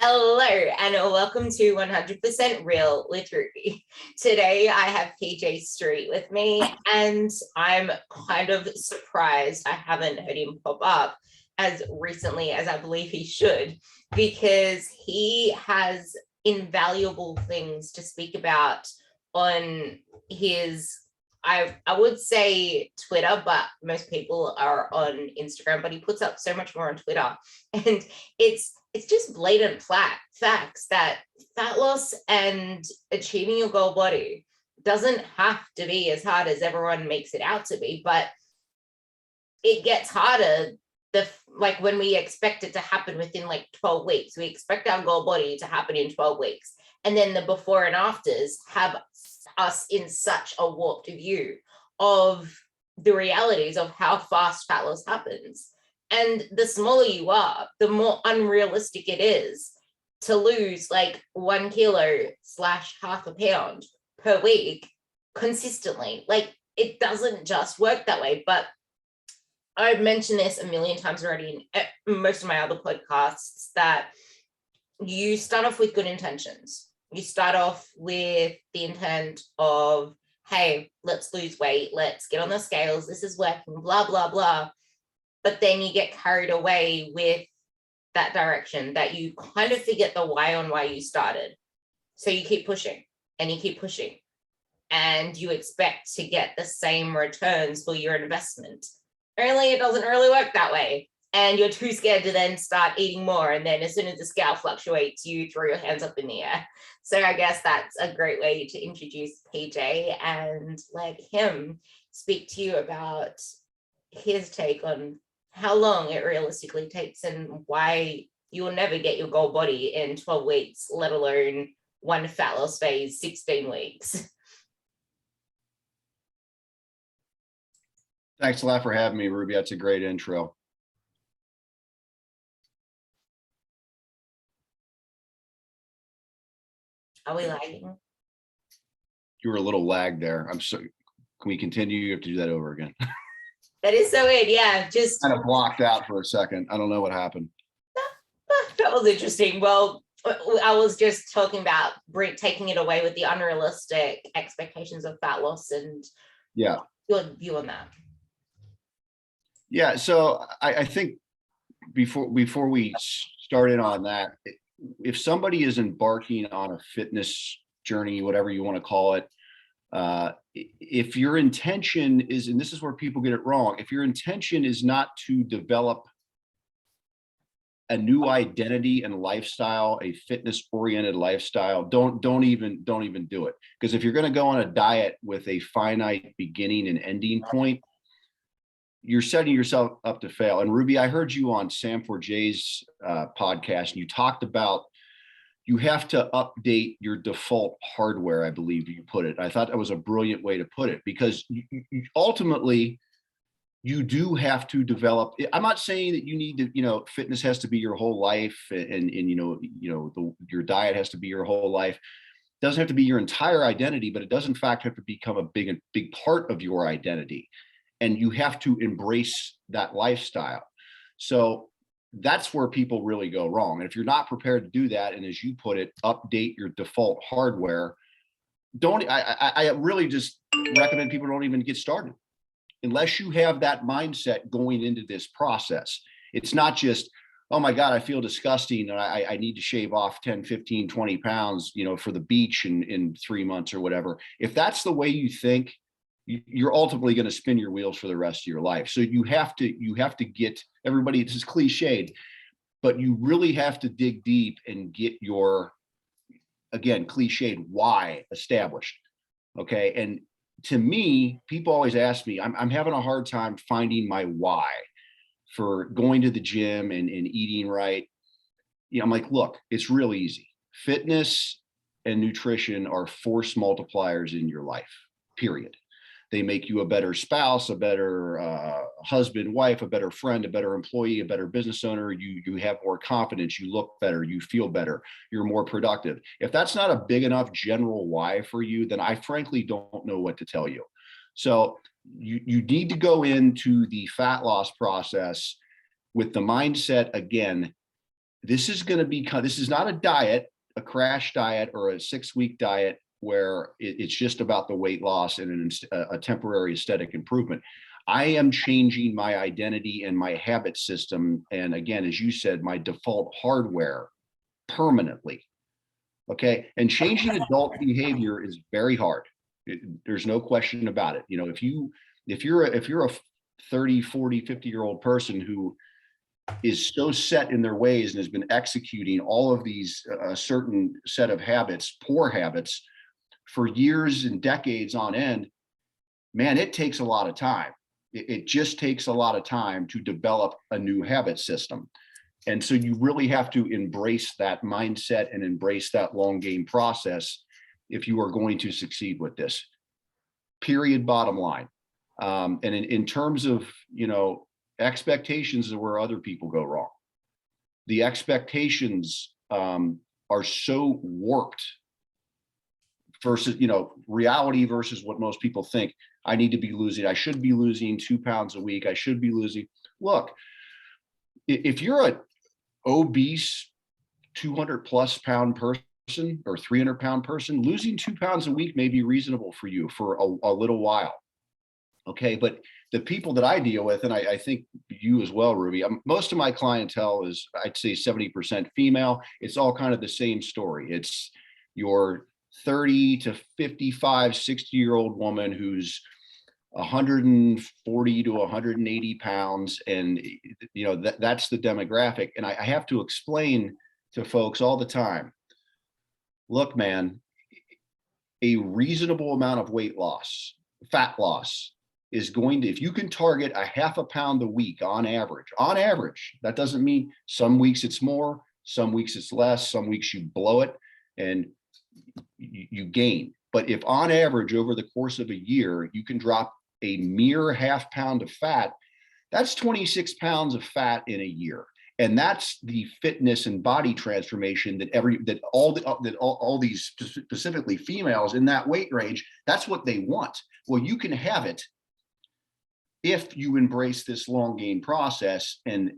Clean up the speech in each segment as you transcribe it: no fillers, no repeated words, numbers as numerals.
Hello and welcome to 100% Real with Ruby. Today I have PJ Striet with me and I'm kind of surprised I haven't heard him pop up as recently as I believe he should, because he has invaluable things to speak about on his, I would say Twitter, but most people are on Instagram, but he puts up so much more on Twitter. And it's just blatant facts that fat loss and achieving your goal body doesn't have to be as hard as everyone makes it out to be, but it gets harder like when we expect it to happen within like 12 weeks. We expect our goal body to happen in 12 weeks. And then the before and afters have us in such a warped view of the realities of how fast fat loss happens. And the smaller you are, the more unrealistic it is to lose like 1 kilo / half a pound per week consistently. Like, it doesn't just work that way. But I've mentioned this a million times already in most of my other podcasts, that you start off with good intentions. You start off with the intent of, hey, let's lose weight, let's get on the scales, this is working, blah, blah, blah. But then you get carried away with that direction, that you kind of forget the why on why you started. So you keep pushing and you keep pushing, and you expect to get the same returns for your investment. Only it doesn't really work that way. And you're too scared to then start eating more. And then as soon as the scale fluctuates, you throw your hands up in the air. So I guess that's a great way to introduce PJ and let him speak to you about his take on how long it realistically takes and why you will never get your goal body in 12 weeks, let alone one fat loss phase, 16 weeks. Thanks a lot for having me, Ruby. That's a great intro. Are we lagging? You were a little lagged there. I'm so. Can we continue? You have to do that over again. That is so weird. Yeah, just kind of blocked out for a second. I don't know what happened. That was interesting. Well, I was just talking about taking it away with the unrealistic expectations of fat loss, and yeah, your view on that. Yeah, so I think before we start in on that, if somebody is embarking on a fitness journey, whatever you want to call it, if your intention is, and this is where people get it wrong, if your intention is not to develop a new identity and lifestyle, a fitness-oriented lifestyle, don't even do it. Because if you're going to go on a diet with a finite beginning and ending point, you're setting yourself up to fail. And Ruby, I heard you on Sam Forget's podcast, and you talked about you have to update your default hardware, I believe you put it. I thought that was a brilliant way to put it, because ultimately you do have to develop. I'm not saying that you need to, fitness has to be your whole life, and your diet has to be your whole life. It doesn't have to be your entire identity, but it does in fact have to become a big part of your identity. And you have to embrace that lifestyle. So that's where people really go wrong. And if you're not prepared to do that, and as you put it, update your default hardware, I really just recommend people don't even get started unless you have that mindset going into this process. It's not just, oh my God, I feel disgusting and I need to shave off 10, 15, 20 pounds, for the beach in 3 months or whatever. If that's the way you think, you're ultimately going to spin your wheels for the rest of your life. So you have to get, everybody, this is cliched, but you really have to dig deep and get your, again, cliched, why established. Okay. And to me, people always ask me, I'm having a hard time finding my why for going to the gym and eating right. I'm like, look, it's real easy. Fitness and nutrition are force multipliers in your life, period. They make you a better spouse, a better husband, wife, a better friend, a better employee, a better business owner. You have more confidence, you look better, you feel better, you're more productive. If that's not a big enough general why for you, then I frankly don't know what to tell you. So you need to go into the fat loss process with the mindset, again, this is going to be, this is not a diet, a crash diet or a 6-week diet where it's just about the weight loss and a temporary aesthetic improvement. I am changing my identity and my habit system. And again, as you said, my default hardware permanently. Okay. And changing adult behavior is very hard. There's no question about it. You know, if you're a 30, 40, 50-year-old person who is so set in their ways and has been executing all of these certain set of habits, poor habits, for years and decades on end, man, it takes a lot of time. It just takes a lot of time to develop a new habit system. And so you really have to embrace that mindset and embrace that long game process if you are going to succeed with this. Period, bottom line. And in terms of, you know, expectations is where other people go wrong. The expectations are so warped versus, you know, reality versus what most people think. I need to be losing, I should be losing 2 pounds a week. I should be losing. Look, if you're a obese 200+ pound person or 300-pound person, losing 2 pounds a week may be reasonable for you for a little while. Okay, but the people that I deal with, and I think you as well, Ruby, most of my clientele is, I'd say 70% female. It's all kind of the same story. It's your 30 to 55, 60-year-old woman who's 140 to 180 pounds. And, you know, that's the demographic. And I have to explain to folks all the time, look, man, a reasonable amount of weight loss, fat loss, is going to, if you can target a 0.5 pound a week on average, that doesn't mean some weeks it's more, some weeks it's less, some weeks you blow it and you gain. But if on average over the course of a year, you can drop a mere 0.5 pound of fat, that's 26 pounds of fat in a year. And that's the fitness and body transformation that all these specifically females in that weight range, that's what they want. Well, you can have it if you embrace this long game process. And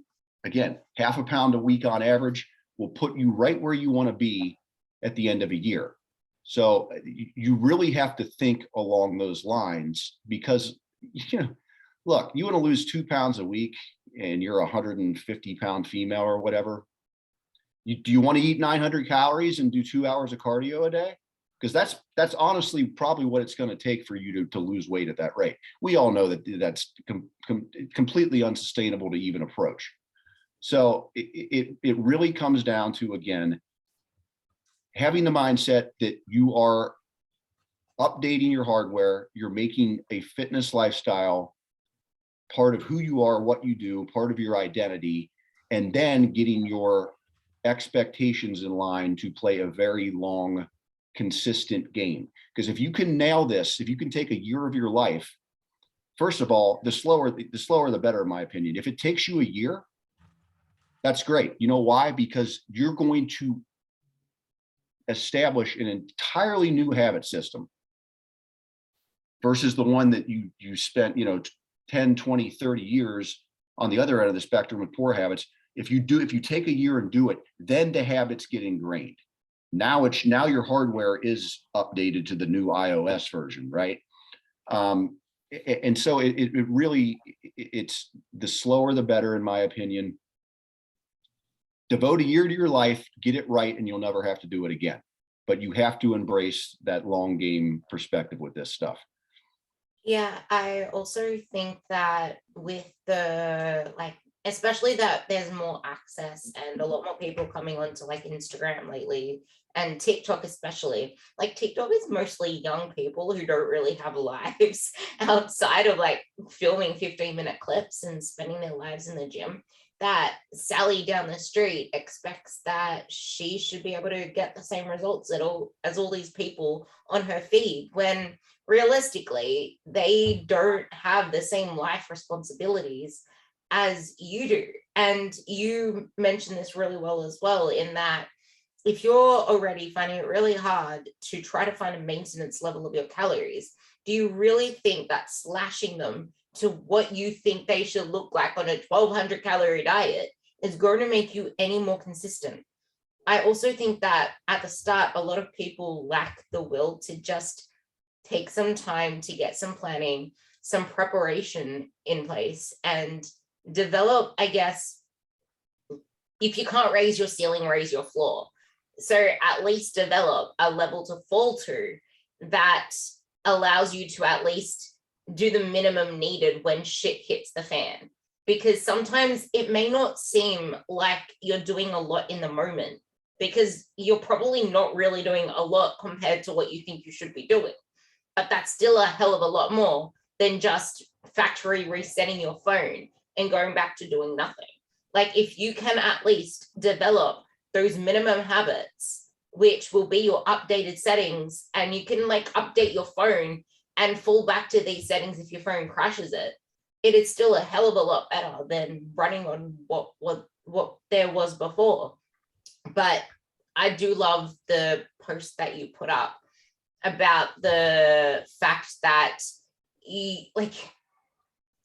again, 0.5 pound a week on average will put you right where you want to be at the end of a year. So you really have to think along those lines, because, you know, look, you want to lose 2 pounds a week and you're a 150-pound female or whatever. Do you want to eat 900 calories and do 2 hours of cardio a day? Because that's honestly probably what it's going to take for you to lose weight at that rate. We all know that that's completely unsustainable to even approach. So it really comes down to, again, having the mindset that you are updating your hardware, you're making a fitness lifestyle part of who you are, what you do, part of your identity, and then getting your expectations in line to play a very long, consistent game. Because if you can nail this, if you can take a year of your life, first of all, the slower the better, in my opinion. If it takes you a year, that's great. You know why? Because you're going to establish an entirely new habit system versus the one that you spent, you know, 10, 20, 30 years on the other end of the spectrum with poor habits. If you take a year and do it, then the habits get ingrained. Now your hardware is updated to the new iOS version, right? And so it really, it's the slower the better, in my opinion. Devote a year to your life, get it right, and you'll never have to do it again. But you have to embrace that long game perspective with this stuff. Yeah, I also think that with the, like, especially that there's more access and a lot more people coming onto like Instagram lately and TikTok especially. Like TikTok is mostly young people who don't really have lives outside of like filming 15-minute clips and spending their lives in the gym, that Sally down the street expects that she should be able to get the same results as all these people on her feed, when realistically they don't have the same life responsibilities as you do. And you mentioned this really well as well, in that if you're already finding it really hard to try to find a maintenance level of your calories, do you really think that slashing them to what you think they should look like on a 1,200 calorie diet is going to make you any more consistent. I also think that at the start, a lot of people lack the will to just take some time to get some planning, some preparation in place, and develop, I guess, if you can't raise your ceiling, raise your floor. So at least develop a level to fall to that allows you to at least do the minimum needed when shit hits the fan. Because sometimes it may not seem like you're doing a lot in the moment, because you're probably not really doing a lot compared to what you think you should be doing. But that's still a hell of a lot more than just factory resetting your phone and going back to doing nothing. Like, if you can at least develop those minimum habits, which will be your updated settings, and you can like update your phone and fall back to these settings if your phone crashes it, it is still a hell of a lot better than running on what there was before. But I do love the post that you put up about the fact that like,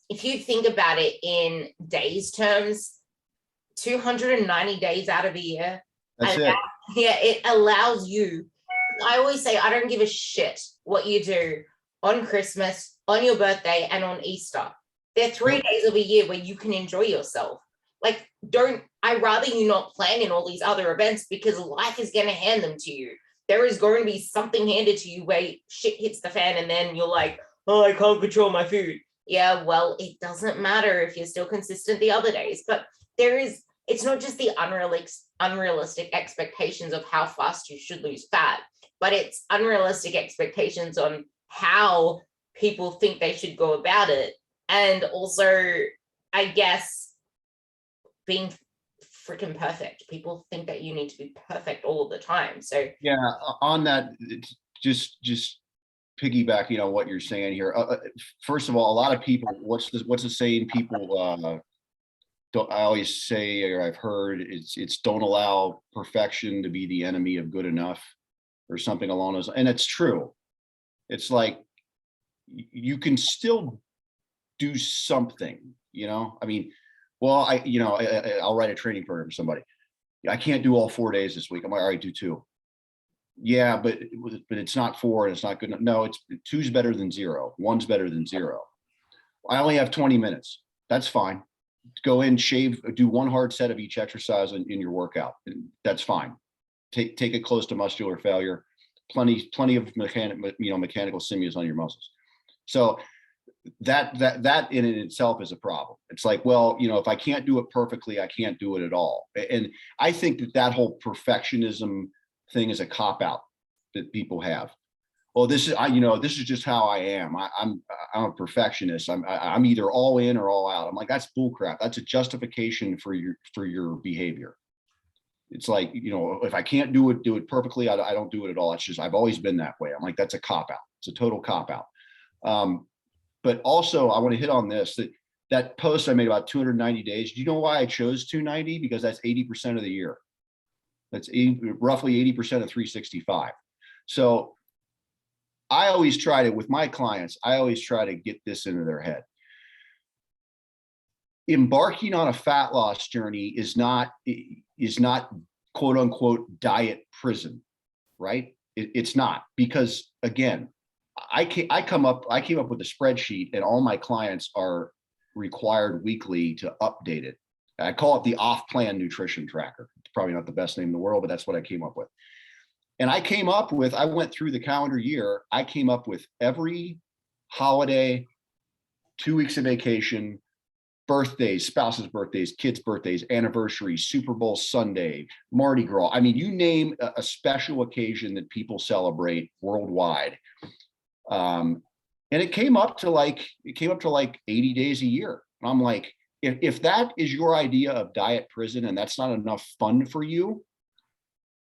if you think about it in days terms, 290 days out of a year, That's it. Yeah, it allows you. I always say I don't give a shit what you do on Christmas, on your birthday, and on Easter. They're 3 days of a year where you can enjoy yourself. Like, I rather you not plan in all these other events, because life is going to hand them to you. There is going to be something handed to you where shit hits the fan, and then you're like, oh, I can't control my food. Yeah, well, it doesn't matter if you're still consistent the other days. But it's not just the unrealistic expectations of how fast you should lose fat, but it's unrealistic expectations on how people think they should go about it. And also, I guess, being freaking perfect. People think that you need to be perfect all of the time. So yeah, on that, just piggybacking on what you're saying here. First of all, a lot of people, what's the saying? People don't. I always say, or I've heard, it's don't allow perfection to be the enemy of good enough, or something along those. And it's true. It's like you can still do something. I mean, well, I'll write a training program for somebody. I can't do all 4 days this week. I'm like, all right, do 2. Yeah, but it's not 4 and it's not good enough. No, it's 2's better than 0. 1's better than 0. I only have 20 minutes. That's fine. Go in, shave, do 1 hard set of each exercise in your workout. That's fine. Take it close to muscular failure. Plenty of mechanical stimulus on your muscles. So that in itself is a problem. It's like, well, if I can't do it perfectly, I can't do it at all. And I think that whole perfectionism thing is a cop out that people have. Well, this is just how I am. I'm a perfectionist. I'm either all in or all out. I'm like, that's bullcrap. That's a justification for your behavior. It's like, if I can't do it perfectly, I don't do it at all. It's just, I've always been that way. I'm like, that's a cop out. It's a total cop out. But also, I want to hit on this, that post I made about 290 days. Do you know why I chose 290? Because that's 80% of the year. That's roughly 80% of 365. So I always try to, with my clients, I always try to get this into their head. Embarking on a fat loss journey is not quote unquote diet prison, right? It's not, because again, I came up with a spreadsheet, and all my clients are required weekly to update it. I call it the off-plan nutrition tracker. It's probably not the best name in the world, but that's what I came up with. And I went through the calendar year. I came up with every holiday, 2 weeks of vacation, birthdays, spouses' birthdays, kids' birthdays, anniversaries, Super Bowl Sunday, Mardi Gras. I mean, you name a special occasion that people celebrate worldwide. And it came up to like 80 days a year. And I'm like, if that is your idea of diet prison and that's not enough fun for you,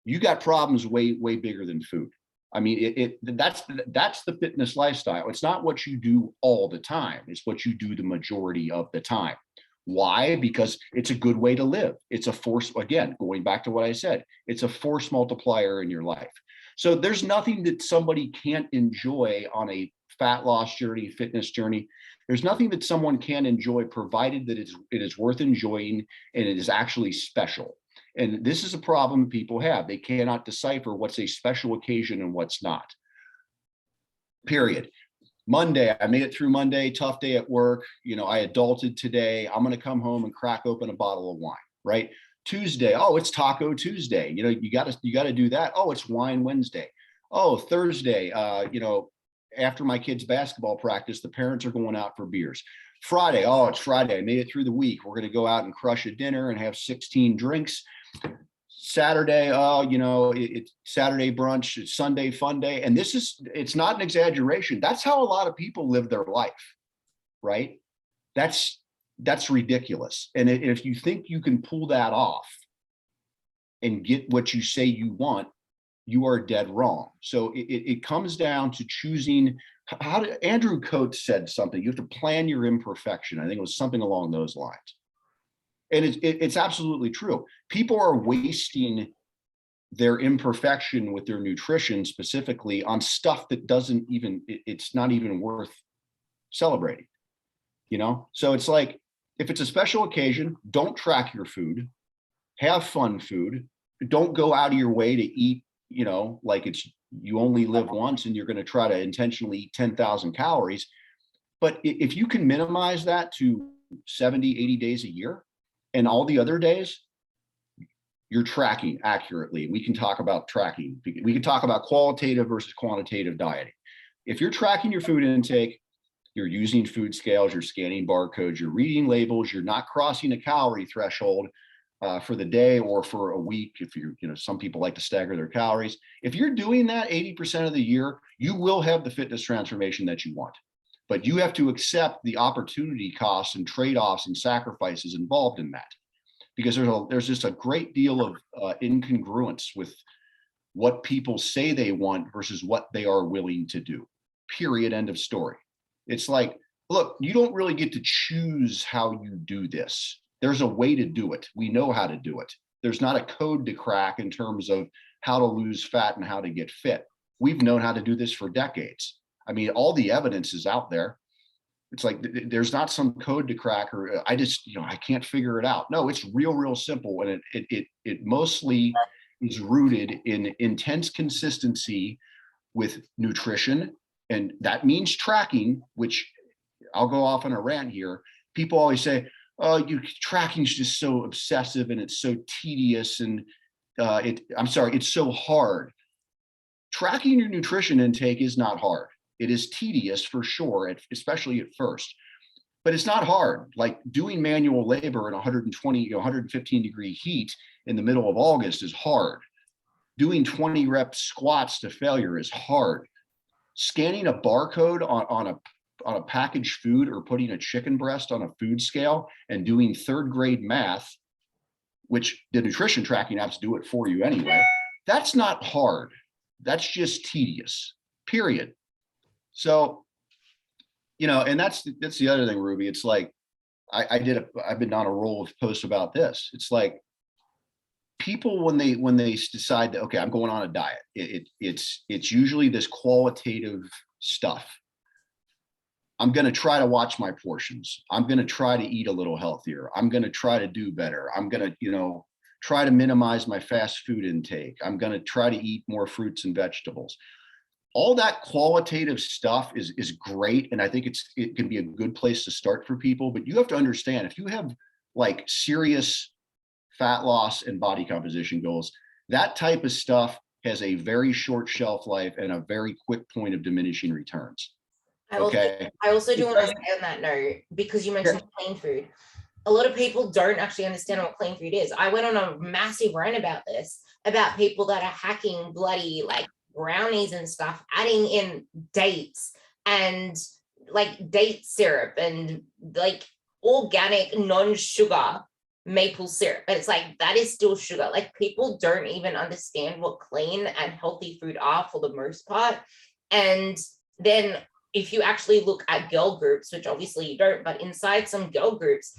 you got problems way bigger than food. I mean, that's the fitness lifestyle. It's not what you do all the time. It's what you do the majority of the time. Why? Because it's a good way to live. It's a force, again, going back to what I said, it's a force multiplier in your life. So there's nothing that somebody can't enjoy on a fat loss journey, fitness journey. There's nothing that someone can enjoy, provided that it is worth enjoying and it is actually special. And this is a problem people have. They cannot decipher what's a special occasion and what's not. Period. Monday, I made it through Monday, tough day at work. I adulted today. I'm going to come home and crack open a bottle of wine, right? Tuesday, oh, it's Taco Tuesday. You got to do that. Oh, it's Wine Wednesday. Oh, Thursday, after my kids' basketball practice, the parents are going out for beers. Friday, oh, it's Friday. I made it through the week. We're going to go out and crush a dinner and have 16 drinks. Saturday, it's Saturday brunch, it's Sunday fun day. And it's not an exaggeration. That's how a lot of people live their life, right? That's ridiculous. And if you think you can pull that off and get what you say you want, you are dead wrong. So it comes down to choosing Andrew Coates said something, you have to plan your imperfection. I think it was something along those lines. And it's absolutely true. People are wasting their imperfection with their nutrition specifically on stuff that it's not even worth celebrating, So it's like, if it's a special occasion, don't track your food, have fun food. Don't go out of your way to eat, like you only live once and you're going to try to intentionally eat 10,000 calories. But if you can minimize that to 70, 80 days a year, and all the other days, you're tracking accurately. We can talk about tracking. We can talk about qualitative versus quantitative dieting. If you're tracking your food intake, you're using food scales, you're scanning barcodes, you're reading labels, you're not crossing a calorie threshold for the day or for a week. If some people like to stagger their calories. If you're doing that 80% of the year, you will have the fitness transformation that you want. But you have to accept the opportunity costs and trade-offs and sacrifices involved in that, because there's just a great deal of incongruence with what people say they want versus what they are willing to do. Period. End of story. It's like, look, you don't really get to choose how you do this. There's a way to do it. We know how to do it. There's not a code to crack in terms of how to lose fat and how to get fit. We've known how to do this for decades. I mean, all the evidence is out there. It's like, there's not some code to crack, or I can't figure it out. No, it's real simple. And it mostly is rooted in intense consistency with nutrition. And that means tracking, which I'll go off on a rant here. People always say, oh, tracking is just so obsessive and it's so tedious. And it's so hard. Tracking your nutrition intake is not hard. It is tedious for sure, especially at first, but it's not hard. Like doing manual labor in 120, 115 degree heat in the middle of August is hard. Doing 20 rep squats to failure is hard. Scanning a barcode on a packaged food, or putting a chicken breast on a food scale and doing third grade math, which the nutrition tracking apps do it for you anyway, that's not hard. That's just tedious, period. So, and that's the other thing, Ruby. It's like, I've been on a roll of posts about this. It's like, people, when they decide that, okay, I'm going on a diet, it's usually this qualitative stuff. I'm going to try to watch my portions. I'm going to try to eat a little healthier. I'm going to try to do better. I'm going to, try to minimize my fast food intake. I'm going to try to eat more fruits and vegetables. All that qualitative stuff is great. And I think it can be a good place to start for people, but you have to understand, if you have like serious fat loss and body composition goals, that type of stuff has a very short shelf life and a very quick point of diminishing returns. I also do want to say on that note, because you mentioned clean food, a lot of people don't actually understand what clean food is. I went on a massive rant about this, about people that are hacking bloody like brownies and stuff, adding in dates and like date syrup and like organic non-sugar maple syrup. But it's like, that is still sugar. Like, people don't even understand what clean and healthy food are for the most part. And then if you actually look at girl groups, which obviously you don't, but inside some girl groups,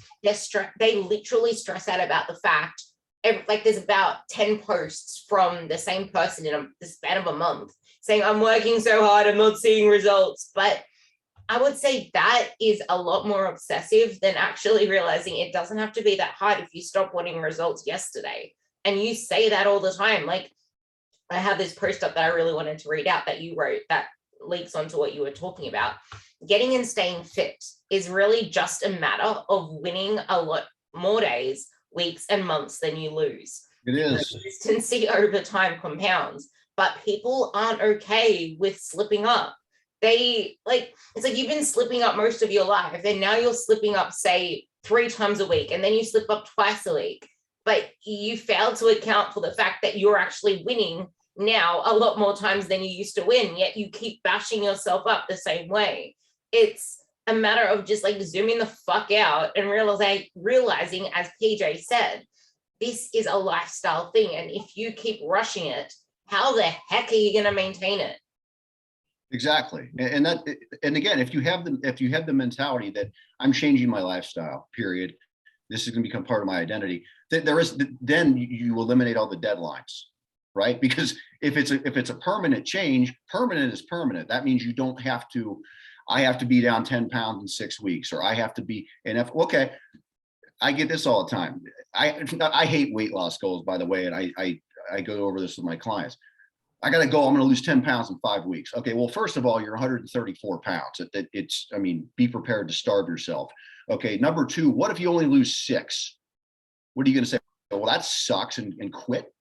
they literally stress out about the fact, like there's about 10 posts from the same person in the span of a month saying, I'm working so hard, I'm not seeing results. But I would say that is a lot more obsessive than actually realizing it doesn't have to be that hard if you stop wanting results yesterday. And you say that all the time. Like, I have this post up that I really wanted to read out that you wrote that links onto what you were talking about. Getting and staying fit is really just a matter of winning a lot more days, weeks, and months than you lose. It is. Consistency over time compounds, but people aren't okay with slipping up. They like, it's like you've been slipping up most of your life, and now you're slipping up, say, 3 times a week, and then you slip up twice a week. But you fail to account for the fact that you're actually winning now a lot more times than you used to win, yet you keep bashing yourself up the same way. It's a matter of just like zooming the fuck out and realizing, as PJ said, this is a lifestyle thing. And if you keep rushing it, how the heck are you going to maintain it? Exactly. And again, if you have the mentality that I'm changing my lifestyle, period, this is going to become part of my identity, then you eliminate all the deadlines, right? Because if it's a permanent change, permanent is permanent. That means you don't have to, I have to be down 10 pounds in 6 weeks, or I have to be, and if, okay, I get this all the time. I hate weight loss goals, by the way, and I go over this with my clients. I got to go, I'm going to lose 10 pounds in 5 weeks. Okay, well, first of all, you're 134 pounds. I mean, be prepared to starve yourself. Okay, number 2, what if you only lose 6? What are you going to say? Well, that sucks, and quit.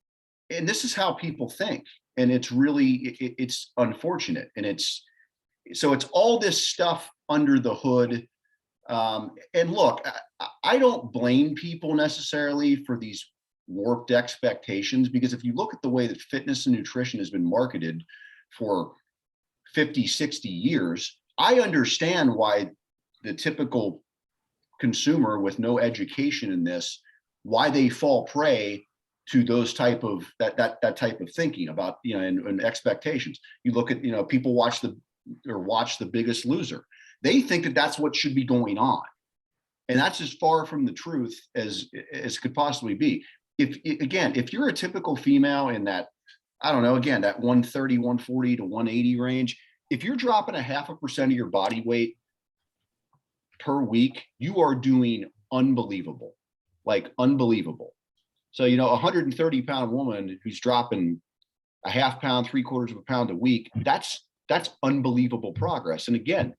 And this is how people think. And it's really, it's unfortunate. And it's all this stuff under the hood. And look, I don't blame people necessarily for these warped expectations, because if you look at the way that fitness and nutrition has been marketed for 50, 60 years, I understand why the typical consumer with no education in this, why they fall prey to those type of that type of thinking about, and expectations. You look at, people watch The Biggest Loser. They think that that's what should be going on. And that's as far from the truth as could possibly be. If you're a typical female in that, I don't know, again, that 130, 140 to 180 range, if you're dropping 0.5% of your body weight per week, you are doing unbelievable, like unbelievable. So, a 130-pound woman who's dropping 0.5 pound, 3/4 pound a week, that's unbelievable progress. And again,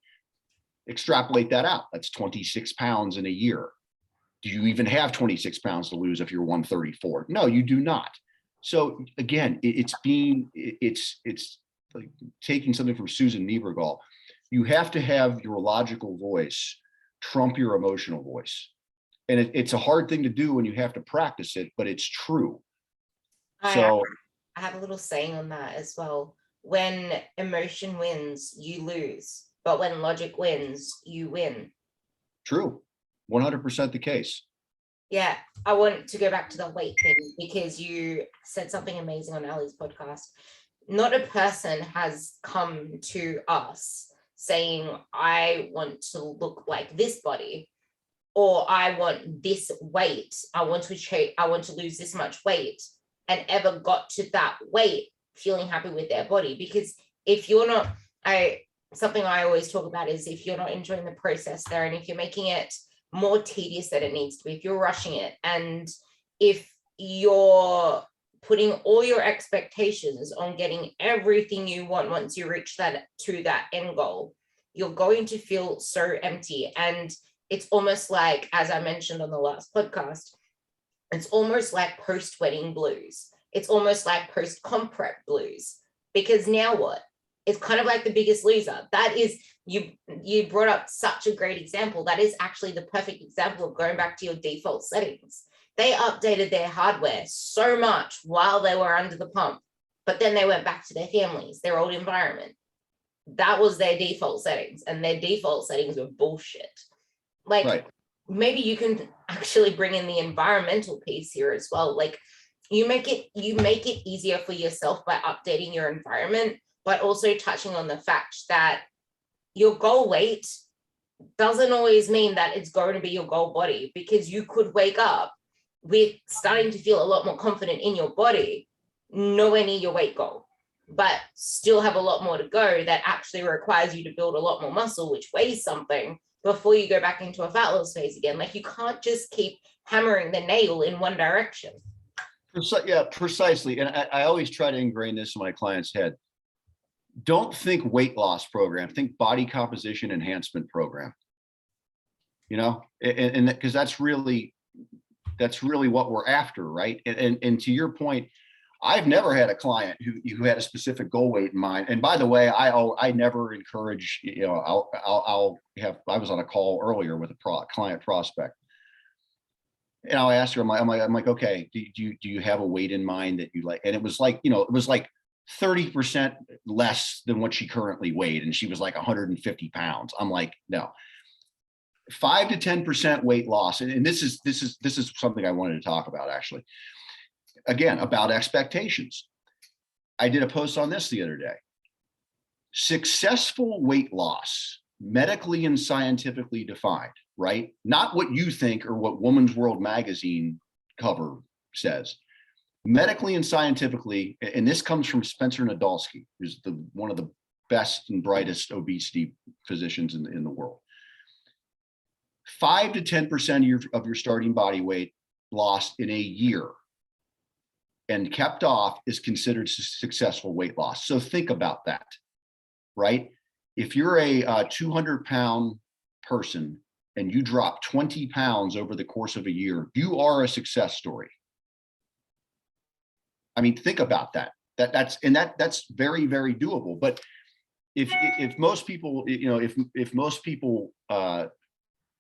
extrapolate that out. That's 26 pounds in a year. Do you even have 26 pounds to lose if you're 134? No, you do not. So again, it's like taking something from Susan Niebergall. You have to have your logical voice trump your emotional voice. And it's a hard thing to do when you have to practice it, but it's true. I have a little saying on that as well. When emotion wins, you lose. But when logic wins, you win. True. 100% the case. Yeah, I want to go back to the weight thing, because you said something amazing on Ali's podcast. Not a person has come to us saying, I want to look like this body, or I want this weight. I want to lose this much weight, and ever got to that weight feeling happy with their body. Because if you're not, something I always talk about is, if you're not enjoying the process there, and if you're making it more tedious than it needs to be, if you're rushing it, and if you're putting all your expectations on getting everything you want once you reach that end goal, you're going to feel so empty. And it's almost like, as I mentioned on the last podcast, it's almost like post-wedding blues. It's almost like post-comp prep blues. Because now what? It's kind of like The Biggest Loser. That is, you brought up such a great example. That is actually the perfect example of going back to your default settings. They updated their hardware so much while they were under the pump, but then they went back to their families, their old environment. That was their default settings, and their default settings were bullshit. Like, right. Maybe you can actually bring in the environmental piece here as well. Like, you make it easier for yourself by updating your environment, but also touching on the fact that your goal weight doesn't always mean that it's going to be your goal body, because you could wake up with starting to feel a lot more confident in your body, nowhere near your weight goal. but still have a lot more to go that actually requires you to build a lot more muscle, which weighs something before you go back into a fat loss phase again. Like you can't just keep hammering the nail in one direction. Yeah, precisely. And I always try to ingrain this in my client's head. Don't think weight loss program, think body composition enhancement program. You know, and because that's really what we're after, right? And to your point, I've never had a client who had a specific goal weight in mind. And by the way, I never encourage, you know, I was on a call earlier with a client prospect, and I'll ask her, I'm like, okay, do you have a weight in mind that you like? And it was like, you know, it was like 30% less than what she currently weighed, and she was like 150 pounds. I'm like, no. 5 to 10% weight loss, and this is something I wanted to talk about actually. Again, about expectations. I did a post on this the other day. Successful weight loss, medically and scientifically defined, right? Not what you think or what Woman's World magazine cover says. Medically and scientifically, and this comes from Spencer Nadolsky, who's one of the best and brightest obesity physicians in the world. 5 to 10% of your starting body weight lost in a year and kept off is considered successful weight loss. So think about that, right? If you're a 200-pound person and you drop 20 pounds over the course of a year, you are a success story. I mean, think about that. That's very, very doable. But if most people, you know, if most people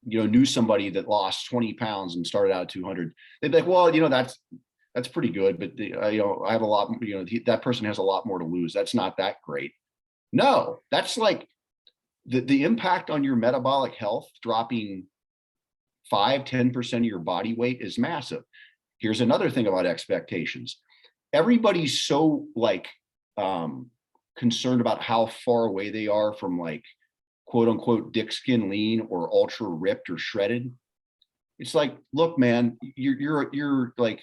you know, knew somebody that lost 20 pounds and started out at 200, they'd be like, well, you know, that's pretty good, but you know, I have a lot, you know, that person has a lot more to lose. That's not that great. No, that's like the impact on your metabolic health, dropping 5-10% of your body weight is massive. Here's another thing about expectations. Everybody's so like concerned about how far away they are from like quote unquote dick skin lean or ultra ripped or shredded. It's like, look, man, you're like,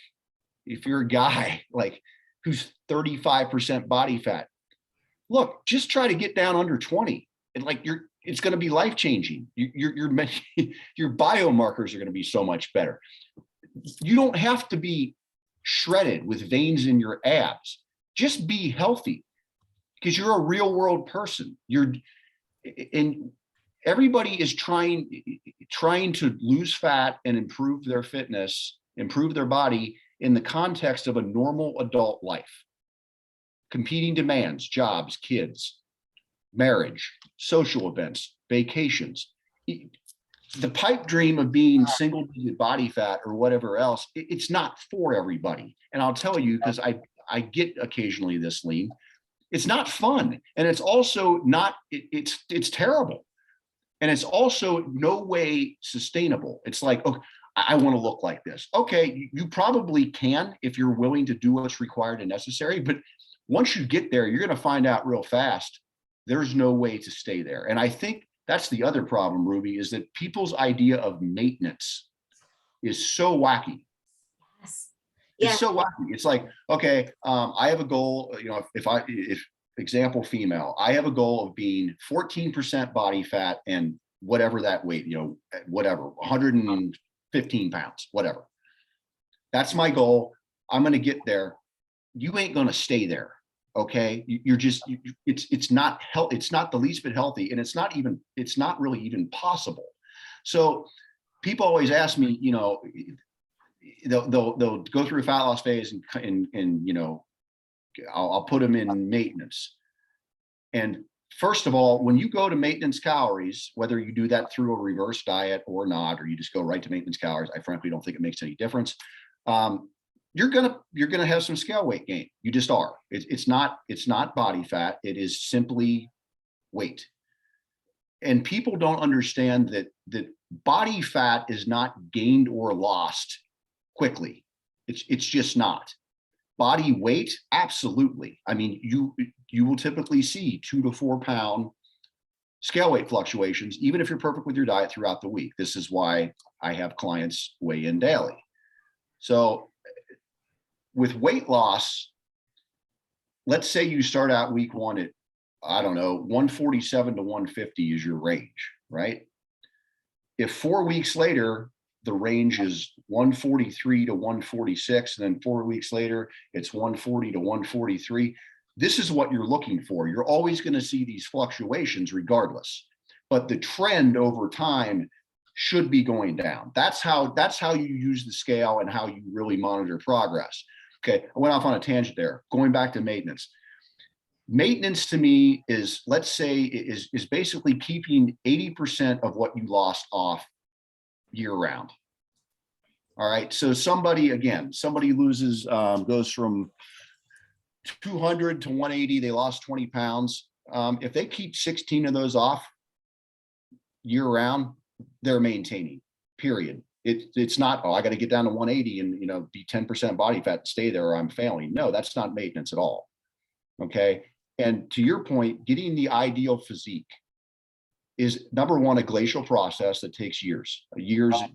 if you're a guy like who's 35% body fat, look, just try to get down under 20, and like it's going to be life changing. Your biomarkers are going to be so much better. You don't have to be shredded with veins in your abs. Just be healthy, because you're a real world person. And everybody is trying to lose fat and improve their fitness, improve their body in the context of a normal adult life. Competing demands, jobs, kids, marriage, social events, vacations. The pipe dream of being single digit body fat or whatever else, it's not for everybody. And I'll tell you, because I get occasionally this lean, it's not fun. And it's also not, it's terrible. And it's also no way sustainable. It's like, okay, I want to look like this. Okay, you probably can if you're willing to do what's required and necessary. But once you get there, you're going to find out real fast there's no way to stay there. And I think that's the other problem, Ruby, is that people's idea of maintenance is so wacky. Yes. It's so wacky. It's like, okay, I have a goal, you know, if example female, I have a goal of being 14% body fat and whatever that weight, you know, whatever, 115 pounds, whatever. That's my goal. I'm going to get there. You ain't going to stay there. Okay. You're just, it's not healthy. It's not the least bit healthy. And it's not really even possible. So people always ask me, you know, they'll go through a fat loss phase and you know, I'll put them in maintenance. And first of all, when you go to maintenance calories, whether you do that through a reverse diet or not, or you just go right to maintenance calories, I frankly don't think it makes any difference. You're gonna have some scale weight gain. You just are. It's not body fat. It is simply weight. And people don't understand that body fat is not gained or lost quickly. It's just not. Body weight, absolutely. I mean, you will typically see 2 to 4 pound scale weight fluctuations, even if you're perfect with your diet throughout the week. This is why I have clients weigh in daily. So with weight loss, let's say you start out week one at, I don't know, 147 to 150 is your range, right? If 4 weeks later, the range is 143 to 146, and then 4 weeks later, it's 140 to 143. This is what you're looking for. You're always going to see these fluctuations regardless, but the trend over time should be going down. That's how you use the scale and how you really monitor progress. Okay, I went off on a tangent there. Going back to maintenance. Maintenance to me is, let's say, is basically keeping 80% of what you lost off year round. All right, so somebody loses, goes from 200 to 180, they lost 20 pounds. If they keep 16 of those off year round, they're maintaining, period. It's not, oh, I got to get down to 180 and be 10% body fat to stay there or I'm failing. No, that's not maintenance at all. Okay. And to your point, getting the ideal physique is, number one, a glacial process that takes years,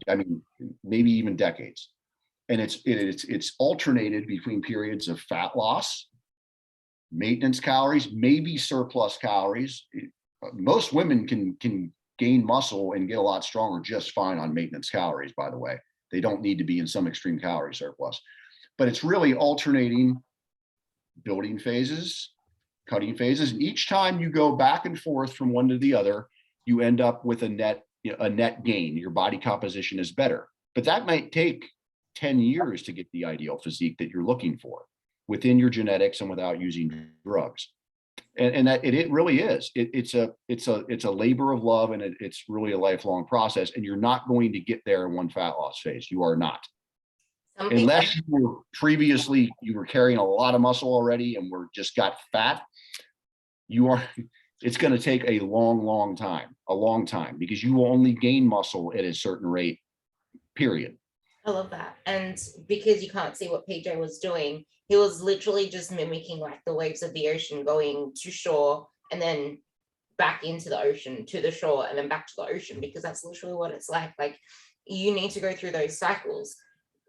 I mean, maybe even decades. And it's alternated between periods of fat loss, maintenance calories, maybe surplus calories. Most women can gain muscle and get a lot stronger just fine on maintenance calories, by the way. They don't need to be in some extreme calorie surplus. But it's really alternating building phases, cutting phases. And each time you go back and forth from one to the other, you end up with a net gain. Your body composition is better. But that might take 10 years to get the ideal physique that you're looking for within your genetics and without using drugs. And that it really is. It's a labor of love, and it's really a lifelong process. And you're not going to get there in one fat loss phase. You are not. Unless you were carrying a lot of muscle already and just got fat, it's going to take a long time, because you will only gain muscle at a certain rate, period. I love that. And because you can't see what PJ was doing, he was literally just mimicking like the waves of the ocean going to shore and then back into the ocean, to the shore, and then back to the ocean, because that's literally what it's like. Like, you need to go through those cycles,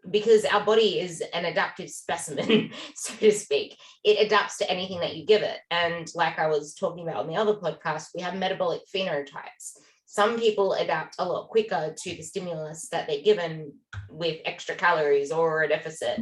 because our body is an adaptive specimen, so to speak. It adapts to anything that you give it. And like I was talking about on the other podcast, we have metabolic phenotypes. Some people adapt a lot quicker to the stimulus that they're given with extra calories or a deficit.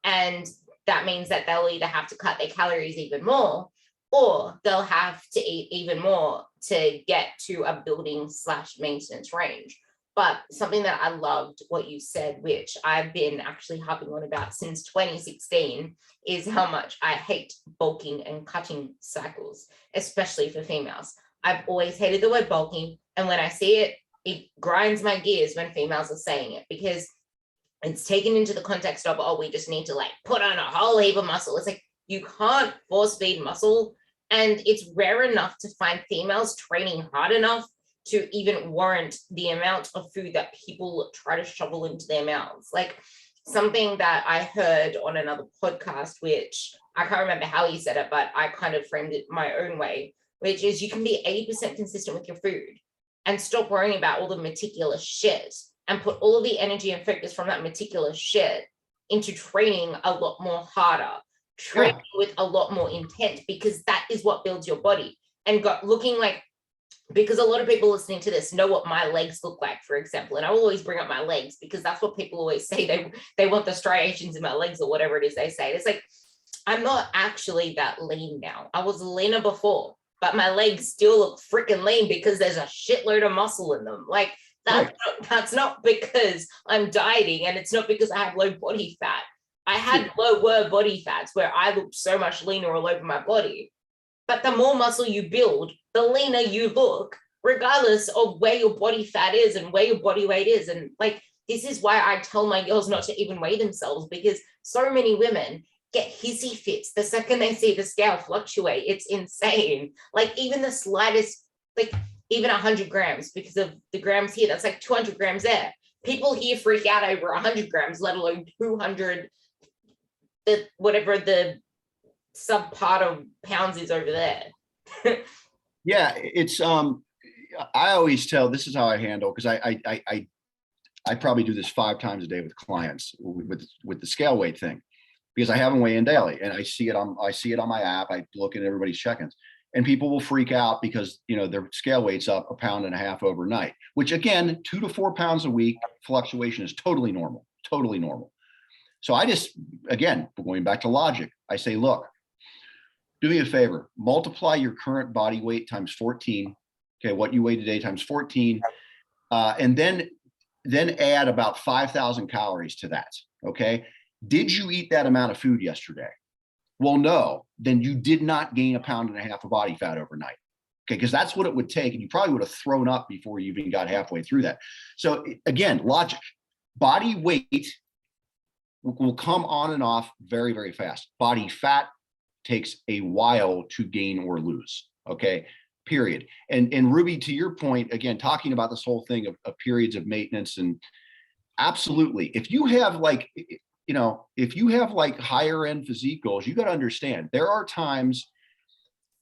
And that means that they'll either have to cut their calories even more, or they'll have to eat even more to get to a building/maintenance range. But something that I loved what you said, which I've been actually harping on about since 2016, is how much I hate bulking and cutting cycles, especially for females. I've always hated the word bulking. And when I see it, it grinds my gears when females are saying it, because it's taken into the context of, oh, we just need to like put on a whole heap of muscle. It's like, you can't force feed muscle. And it's rare enough to find females training hard enough to even warrant the amount of food that people try to shovel into their mouths. Like, something that I heard on another podcast, which I can't remember how he said it, but I kind of framed it my own way, which is, you can be 80% consistent with your food and stop worrying about all the meticulous shit and put all of the energy and focus from that meticulous shit into training a lot more harder, training with a lot more intent, because that is what builds your body. And looking like, because a lot of people listening to this know what my legs look like, for example, and I will always bring up my legs because that's what people always say. They want the striations in my legs or whatever it is they say. It's like, I'm not actually that lean now. I was leaner before, but my legs still look freaking lean because there's a shitload of muscle in them. Like, that's not because I'm dieting, and it's not because I have low body fat. I had lower body fats where I looked so much leaner all over my body. But the more muscle you build, the leaner you look, regardless of where your body fat is and where your body weight is. And like, this is why I tell my girls not to even weigh themselves, because so many women get hissy fits the second they see the scale fluctuate. It's insane. Like, even the slightest, like even 100 grams, because of the grams here, that's like 200 grams there. People here freak out over 100 grams, let alone 200, whatever the sub part of pounds is over there. Yeah, it's I always tell, this is how I handle, because I probably do this 5 times a day with clients with the scale weight thing. because I have them weigh in daily, and I see it on my app. I look at everybody's check-ins, and people will freak out because their scale weight's up 1.5 pounds overnight, which again, 2 to 4 pounds a week fluctuation is totally normal, totally normal. So I just, again, going back to logic, I say, look, do me a favor, multiply your current body weight times 14. Okay, what you weigh today times 14, and then add about 5,000 calories to that. Okay, did you eat that amount of food yesterday? Well, no, then you did not gain 1.5 pounds of body fat overnight. Okay, because that's what it would take, and you probably would have thrown up before you even got halfway through that. So again, logic, body weight will come on and off very, very fast. Body fat takes a while to gain or lose. Okay, period. And Ruby, to your point, again, talking about this whole thing of periods of maintenance, and absolutely, if you have like higher end physique goals, you got to understand there are times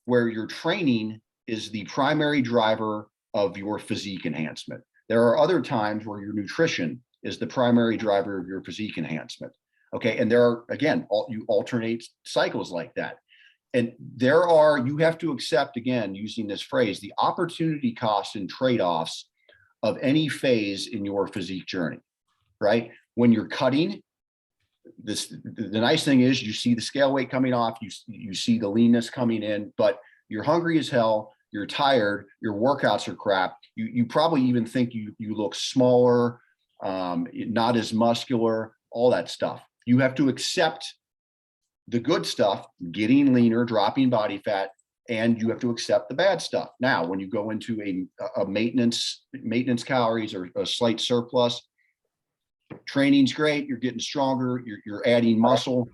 where your training is the primary driver of your physique enhancement. There are other times where your nutrition is the primary driver of your physique enhancement. Okay, and there are, again, you alternate cycles like that. And you have to accept, again, using this phrase, the opportunity cost and trade-offs of any phase in your physique journey, right? When you're cutting, the nice thing is you see the scale weight coming off, you see the leanness coming in, but you're hungry as hell, you're tired, your workouts are crap. You probably even think you look smaller, not as muscular, all that stuff. You have to accept the good stuff, getting leaner, dropping body fat, and you have to accept the bad stuff. Now, when you go into a maintenance calories or a slight surplus, training's great, you're getting stronger, you're adding muscle.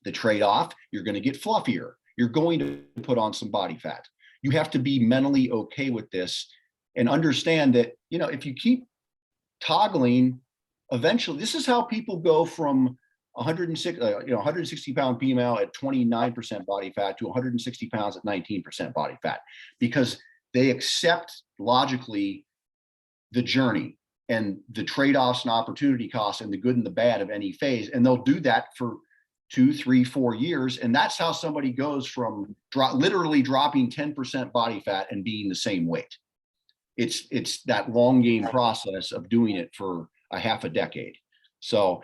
The trade-off, you're going to get fluffier. You're going to put on some body fat. You have to be mentally okay with this and understand that, if you keep toggling, eventually, this is how people go from 160 pound female at 29% body fat to 160 pounds at 19% body fat, because they accept logically the journey and the trade-offs and opportunity costs and the good and the bad of any phase. And they'll do that for 2, 3, 4 years. And that's how somebody goes from literally dropping 10% body fat and being the same weight. It's that long game process of doing it for a half a decade. So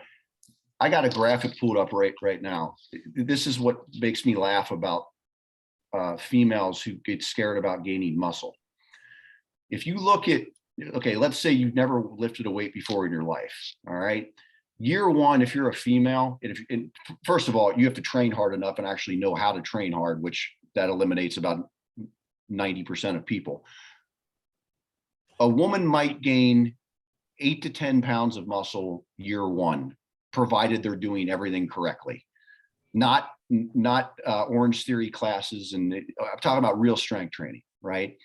I got a graphic pulled up right now. This is what makes me laugh about females who get scared about gaining muscle. If you look at, okay, let's say you've never lifted a weight before in your life. All right. Year one, if you're a female, and first of all, you have to train hard enough and actually know how to train hard, which that eliminates about 90% of people. A woman might gain 8 to 10 pounds of muscle year one, provided they're doing everything correctly. Not Orange Theory classes. And I'm talking about real strength training, right?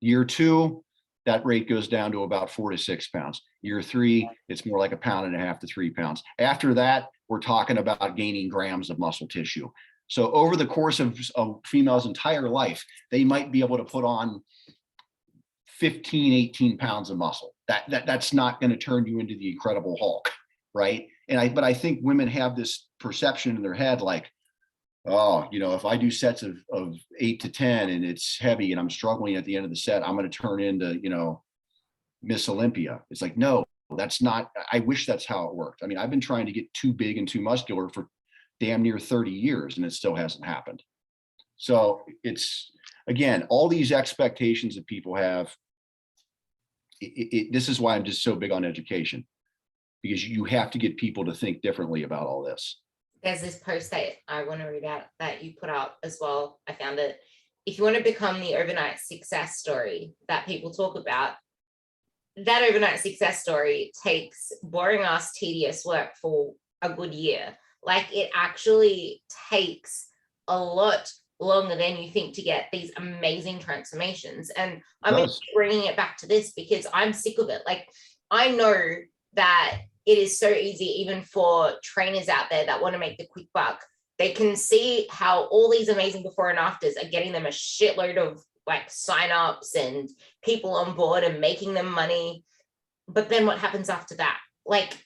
Year two, that rate goes down to about 4 to 6 pounds. Year three, it's more like 1.5 pounds to 3 pounds. After that, we're talking about gaining grams of muscle tissue. So over the course of a female's entire life, they might be able to put on 15, 18 pounds of muscle. That's not going to turn you into the Incredible Hulk, right? But I think women have this perception in their head, like, oh, if I do sets of 8 to 10 and it's heavy and I'm struggling at the end of the set, I'm going to turn into, Miss Olympia. It's like, no, that's not, I wish that's how it worked. I mean, I've been trying to get too big and too muscular for damn near 30 years and it still hasn't happened. So it's, again, all these expectations that people have, this is why I'm just so big on education, because you have to get people to think differently about all this. There's this post that I want to read out that you put up as well. I found it. If you want to become the overnight success story that people talk about, that overnight success story takes boring ass tedious work for a good year. Like, it actually takes a lot longer than you think to get these amazing transformations. And I'm bringing it back to this because I'm sick of it. Like, I know that it is so easy, even for trainers out there that want to make the quick buck. They can see how all these amazing before and afters are getting them a shitload of like signups and people on board and making them money. But then what happens after that? Like,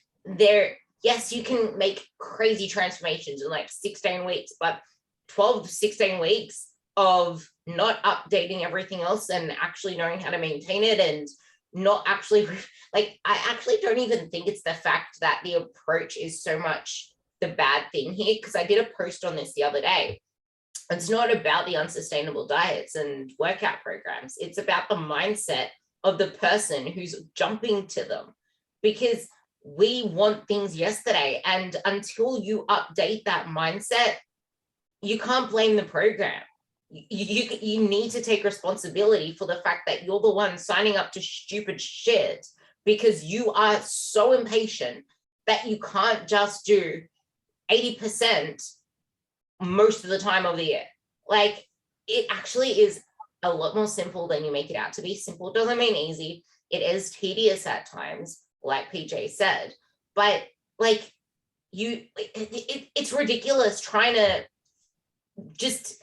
yes, you can make crazy transformations in like 16 weeks, but 12 to 16 weeks of not updating everything else and actually knowing how to maintain it, and not actually like, I actually don't even think it's the fact that the approach is so much the bad thing here, because I did a post on this the other day. It's not about the unsustainable diets and workout programs. It's about the mindset of the person who's jumping to them, because we want things yesterday. And until you update that mindset, you can't blame the program. You need to take responsibility for the fact that you're the one signing up to stupid shit, because you are so impatient that you can't just do 80% most of the time of the year. Like, it actually is a lot more simple than you make it out to be. Simple doesn't mean easy. It is tedious at times, like PJ said, but like, it's ridiculous trying to just,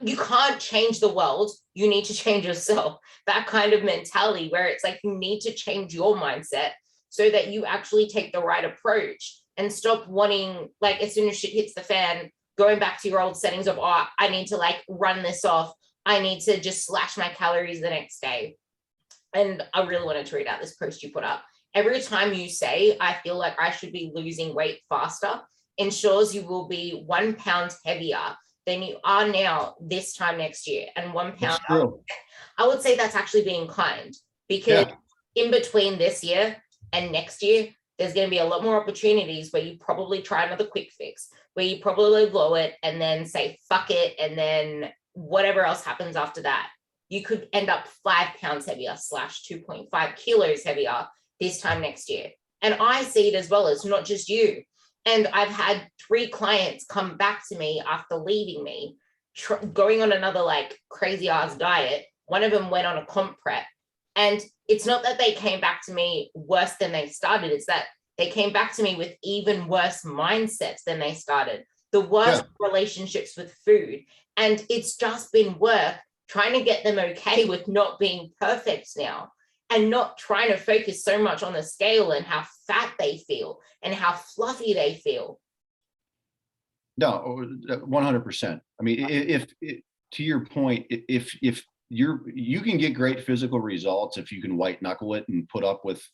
you can't change the world, you need to change yourself. That kind of mentality where it's like, you need to change your mindset so that you actually take the right approach, and stop wanting, like, as soon as shit hits the fan, going back to your old settings of, oh, I need to like run this off, I need to just slash my calories the next day. And I really wanted to read out this post you put up. Every time you say, I feel like I should be losing weight faster, ensures you will be 1 pound heavier than you are now this time next year. And 1 pound, I would say that's actually being kind, because in between this year and next year, there's going to be a lot more opportunities where you probably try another quick fix, where you probably blow it and then say, fuck it. And then whatever else happens after that, you could end up 5 pounds heavier / 2.5 kilos heavier this time next year. And I see it as well, as not just you. And I've had 3 clients come back to me after leaving me, going on another like crazy ass diet. One of them went on a comp prep. And it's not that they came back to me worse than they started. It's that they came back to me with even worse mindsets than they started, the worst relationships with food. And it's just been work trying to get them okay with not being perfect now, and not trying to focus so much on the scale and how fat they feel and how fluffy they feel. No, 100%. I mean, if to your point, if you can get great physical results if you can white knuckle it and put up with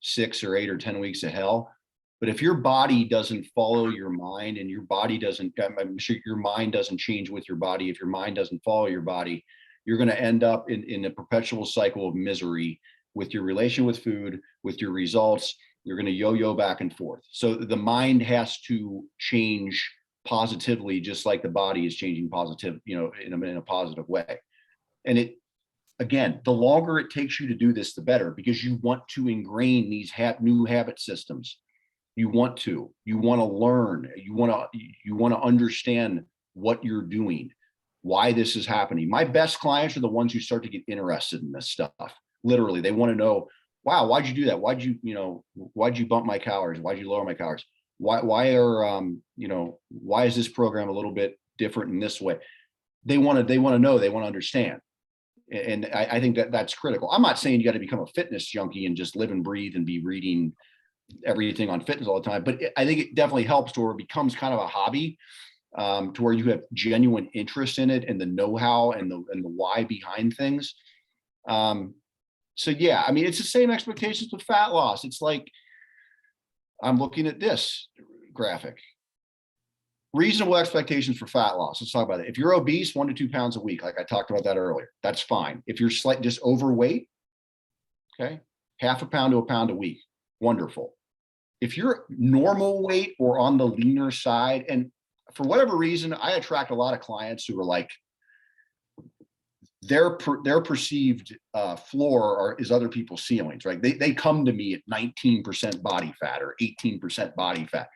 6 or 8 or 10 weeks of hell. But if your body doesn't follow your mind, and your body doesn't, I'm sure your mind doesn't change with your body. If your mind doesn't follow your body, you're going to end up in a perpetual cycle of misery with your relation with food, with your results. You're going to yo-yo back and forth. So the mind has to change positively, just like the body is changing positive, in a positive way. And it, again, the longer it takes you to do this, the better, because you want to ingrain these new habit systems. You want to learn, you want to understand what you're doing, why this is happening. My best clients are the ones who start to get interested in this stuff. Literally, they want to know, wow, why'd you do that? Why'd you bump my calories? Why'd you lower my calories? Why is this program a little bit different in this way? They want to know, they want to understand. And I think that's critical. I'm not saying you got to become a fitness junkie and just live and breathe and be reading everything on fitness all the time, but I think it definitely helps to where it becomes kind of a hobby, to where you have genuine interest in it and the know-how and the why behind things. So yeah, I mean, it's the same expectations with fat loss. It's like, I'm looking at this graphic. Reasonable expectations for fat loss. Let's talk about it. If you're obese, 1 to 2 pounds a week, like I talked about that earlier, that's fine. If you're just overweight, okay, 0.5 pound to 1 pound a week, wonderful. If you're normal weight or on the leaner side, and for whatever reason, I attract a lot of clients who are like, their perceived floor is other people's ceilings, right? They come to me at 19% body fat or 18% body fat.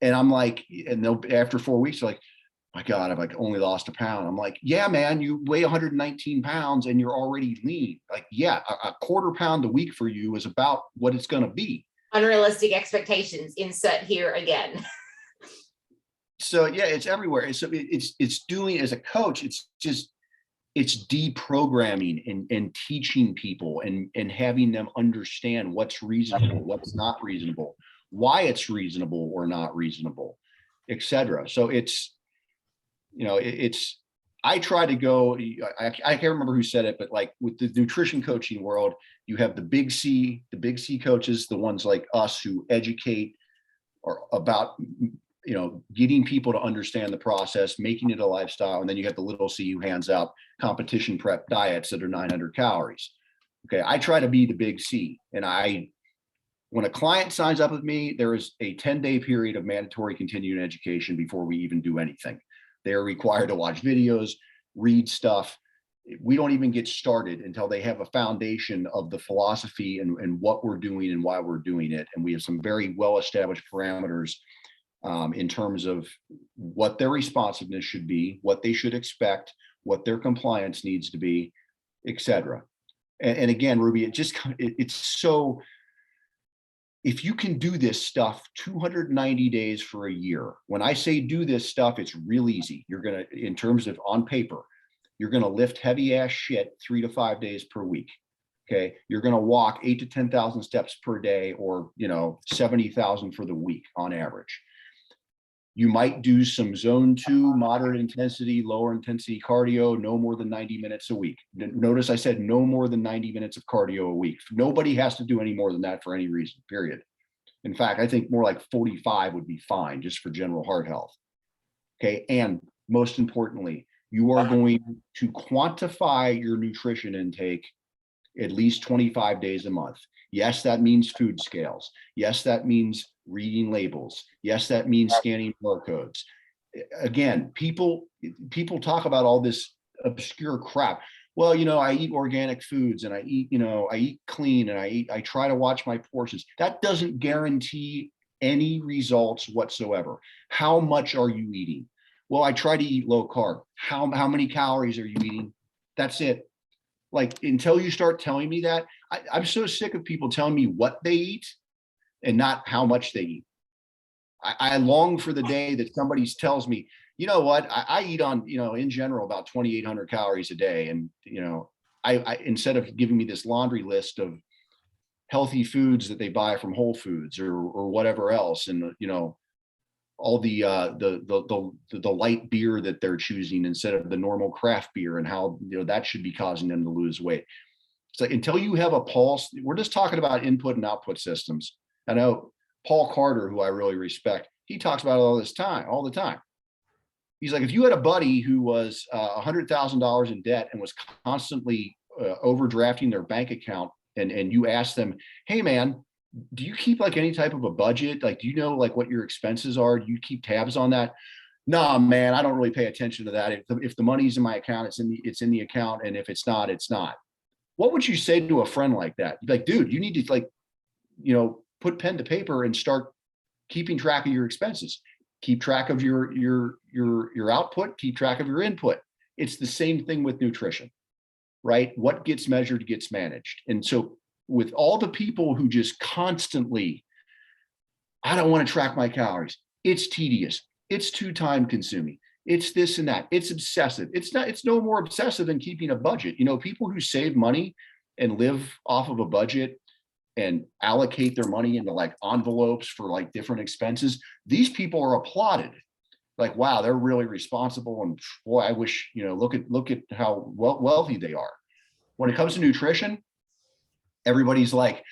And I'm like, and they'll, after 4 weeks, they're like, my God, I've like only lost 1 pound. I'm like, yeah, man, you weigh 119 pounds and you're already lean. Like, yeah, a 1/4 pound a week for you is about what it's going to be. Unrealistic expectations, insert here again. So yeah, it's everywhere. And so it's doing, as a coach, it's just, it's deprogramming and teaching people and having them understand what's reasonable, what's not reasonable, why it's reasonable or not reasonable, etc. So it's, I try to go, I can't remember who said it, but like with the nutrition coaching world, you have the big C coaches, the ones like us who educate or about, getting people to understand the process, making it a lifestyle. And then you have the little C who hands out competition prep diets that are 900 calories. Okay. I try to be the big C. And when a client signs up with me, there is a 10-day period of mandatory continuing education before we even do anything. They're required to watch videos, read stuff. We don't even get started until they have a foundation of the philosophy and what we're doing and why we're doing it. And we have some very well-established parameters in terms of what their responsiveness should be, what they should expect, what their compliance needs to be, etc. And again, Ruby, it's so, if you can do this stuff 290 days for a year, when I say do this stuff, it's real easy. You're going to, in terms of on paper, you're going to lift heavy ass shit 3 to 5 days per week. Okay. You're going to walk 8 to 10,000 steps per day, or, 70,000 for the week on average. You might do some zone 2, moderate intensity, lower intensity cardio, no more than 90 minutes a week. Notice I said no more than 90 minutes of cardio a week. Nobody has to do any more than that for any reason, period. In fact, I think more like 45 would be fine just for general heart health. Okay. And most importantly, you are going to quantify your nutrition intake at least 25 days a month. Yes, that means food scales. Yes, that means reading labels. Yes, that means scanning barcodes. Again, people talk about all this obscure crap. Well, I eat organic foods and I eat clean and I try to watch my portions. That doesn't guarantee any results whatsoever. How much are you eating? Well, I try to eat low carb. How many calories are you eating? That's it. Like, until you start telling me that, I'm so sick of people telling me what they eat and not how much they eat. I long for the day that somebody tells me, you know what, I eat on, in general, about 2,800 calories a day. And, I instead of giving me this laundry list of healthy foods that they buy from Whole Foods or whatever else, and, all the light beer that they're choosing instead of the normal craft beer, and how that should be causing them to lose weight. It's like, until you have a pulse, we're just talking about input and output systems. I know Paul Carter, who I really respect, he talks about it all the time. He's like, if you had a buddy who was $100,000 in debt and was constantly overdrafting their bank account, and you ask them, hey man, do you keep like any type of a budget? Like, do you know like what your expenses are? Do you keep tabs on that? No, man, I don't really pay attention to that. If the money's in my account, it's in the account. And if it's not, it's not. What would you say to a friend like that? Like, dude, you need to put pen to paper and start keeping track of your expenses. Keep track of your output, keep track of your input. It's the same thing with nutrition, right? What gets measured gets managed. And so with all the people who just constantly, I don't want to track my calories. It's tedious. It's too time consuming. It's this and that. It's obsessive. It's no more obsessive than keeping a budget. People who save money and live off of a budget and allocate their money into like envelopes for like different expenses, these people are applauded. Like, wow, they're really responsible. And boy, I wish, look at how wealthy they are. When it comes to nutrition, everybody's like,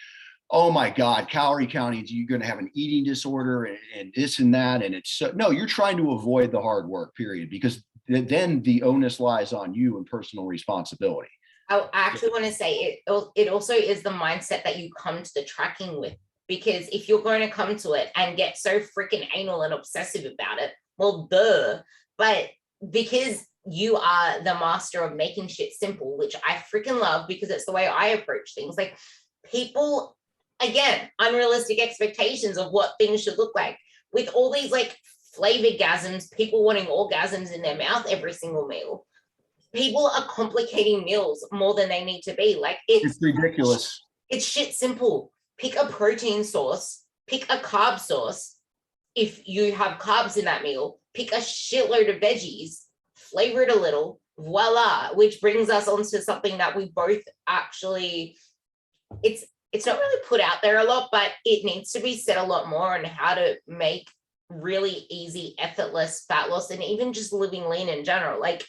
oh my God, calorie counting, you're going to have an eating disorder and this and that. And it's no, you're trying to avoid the hard work, period, because then the onus lies on you and personal responsibility. I actually want to say it also is the mindset that you come to the tracking with, because if you're going to come to it and get so freaking anal and obsessive about it, well, duh. But because you are the master of making shit simple, which I freaking love because it's the way I approach things. Like, people, again, unrealistic expectations of what things should look like with all these like flavor gasms, people wanting orgasms in their mouth every single meal. People are complicating meals more than they need to be. Like, it's ridiculous. It's shit simple. Pick a protein source, pick a carb source. If you have carbs in that meal, pick a shitload of veggies, flavor it a little, voila, which brings us onto something that we both actually, it's not really put out there a lot, but it needs to be said a lot more on how to make really easy, effortless fat loss, and even just living lean in general. Like,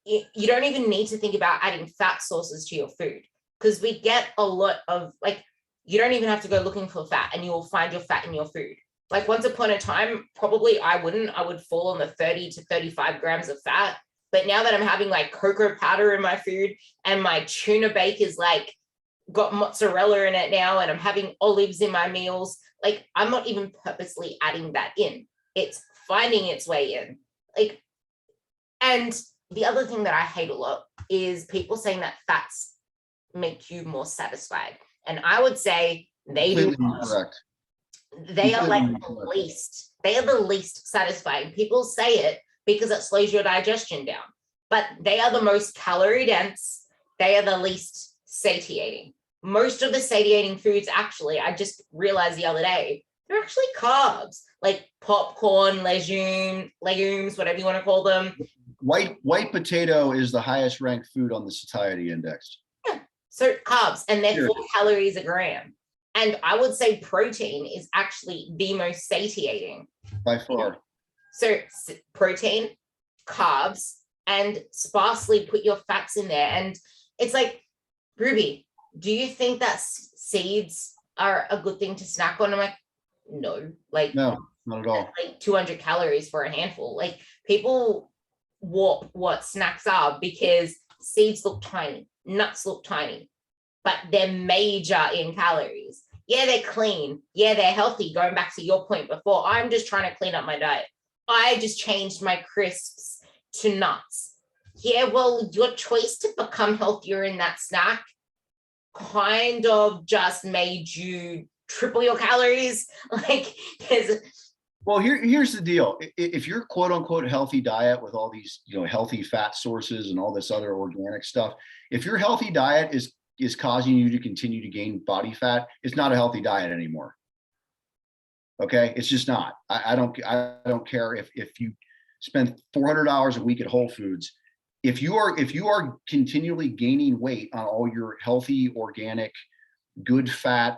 you don't even need to think about adding fat sources to your food, because we get a lot of, like, you don't even have to go looking for fat and you will find your fat in your food. Like, once upon a time, probably I would fall on the 30 to 35 grams of fat. But now that I'm having like cocoa powder in my food, and my tuna bake is like got mozzarella in it now, and I'm having olives in my meals, like, I'm not even purposely adding that in. It's finding its way in. Like, and the other thing that I hate a lot is people saying that fats make you more satisfied. And I would say they do not. Correct. They are like they are the least satisfying. People say it because it slows your digestion down, but they are the most calorie dense. They are the least satiating. Most of the satiating foods, actually, I just realized the other day, they're actually carbs, like popcorn, legumes, whatever you want to call them. White potato is the highest ranked food on the satiety index. Yeah. So carbs, and they're 4 calories a gram. And I would say protein is actually the most satiating. By far. So protein, carbs, and sparsely put your fats in there. And it's like, Ruby, do you think that seeds are a good thing to snack on? I'm like, no. Like, no, not at all. Like 200 calories for a handful. Like, people warp what snacks are because seeds look tiny, nuts look tiny, but they're major in calories. Yeah, they're clean. Yeah, they're healthy. Going back to your point before, I'm just trying to clean up my diet. I just changed my crisps to nuts. Yeah, well, your choice to become healthier in that snack kind of just made you triple your calories. Like, well, here's the deal. If your quote unquote healthy diet with all these, healthy fat sources and all this other organic stuff, if your healthy diet is causing you to continue to gain body fat, it's not a healthy diet anymore. Okay, it's just not. I don't care if you spend $400 a week at Whole Foods. If you are continually gaining weight on all your healthy, organic, good fat,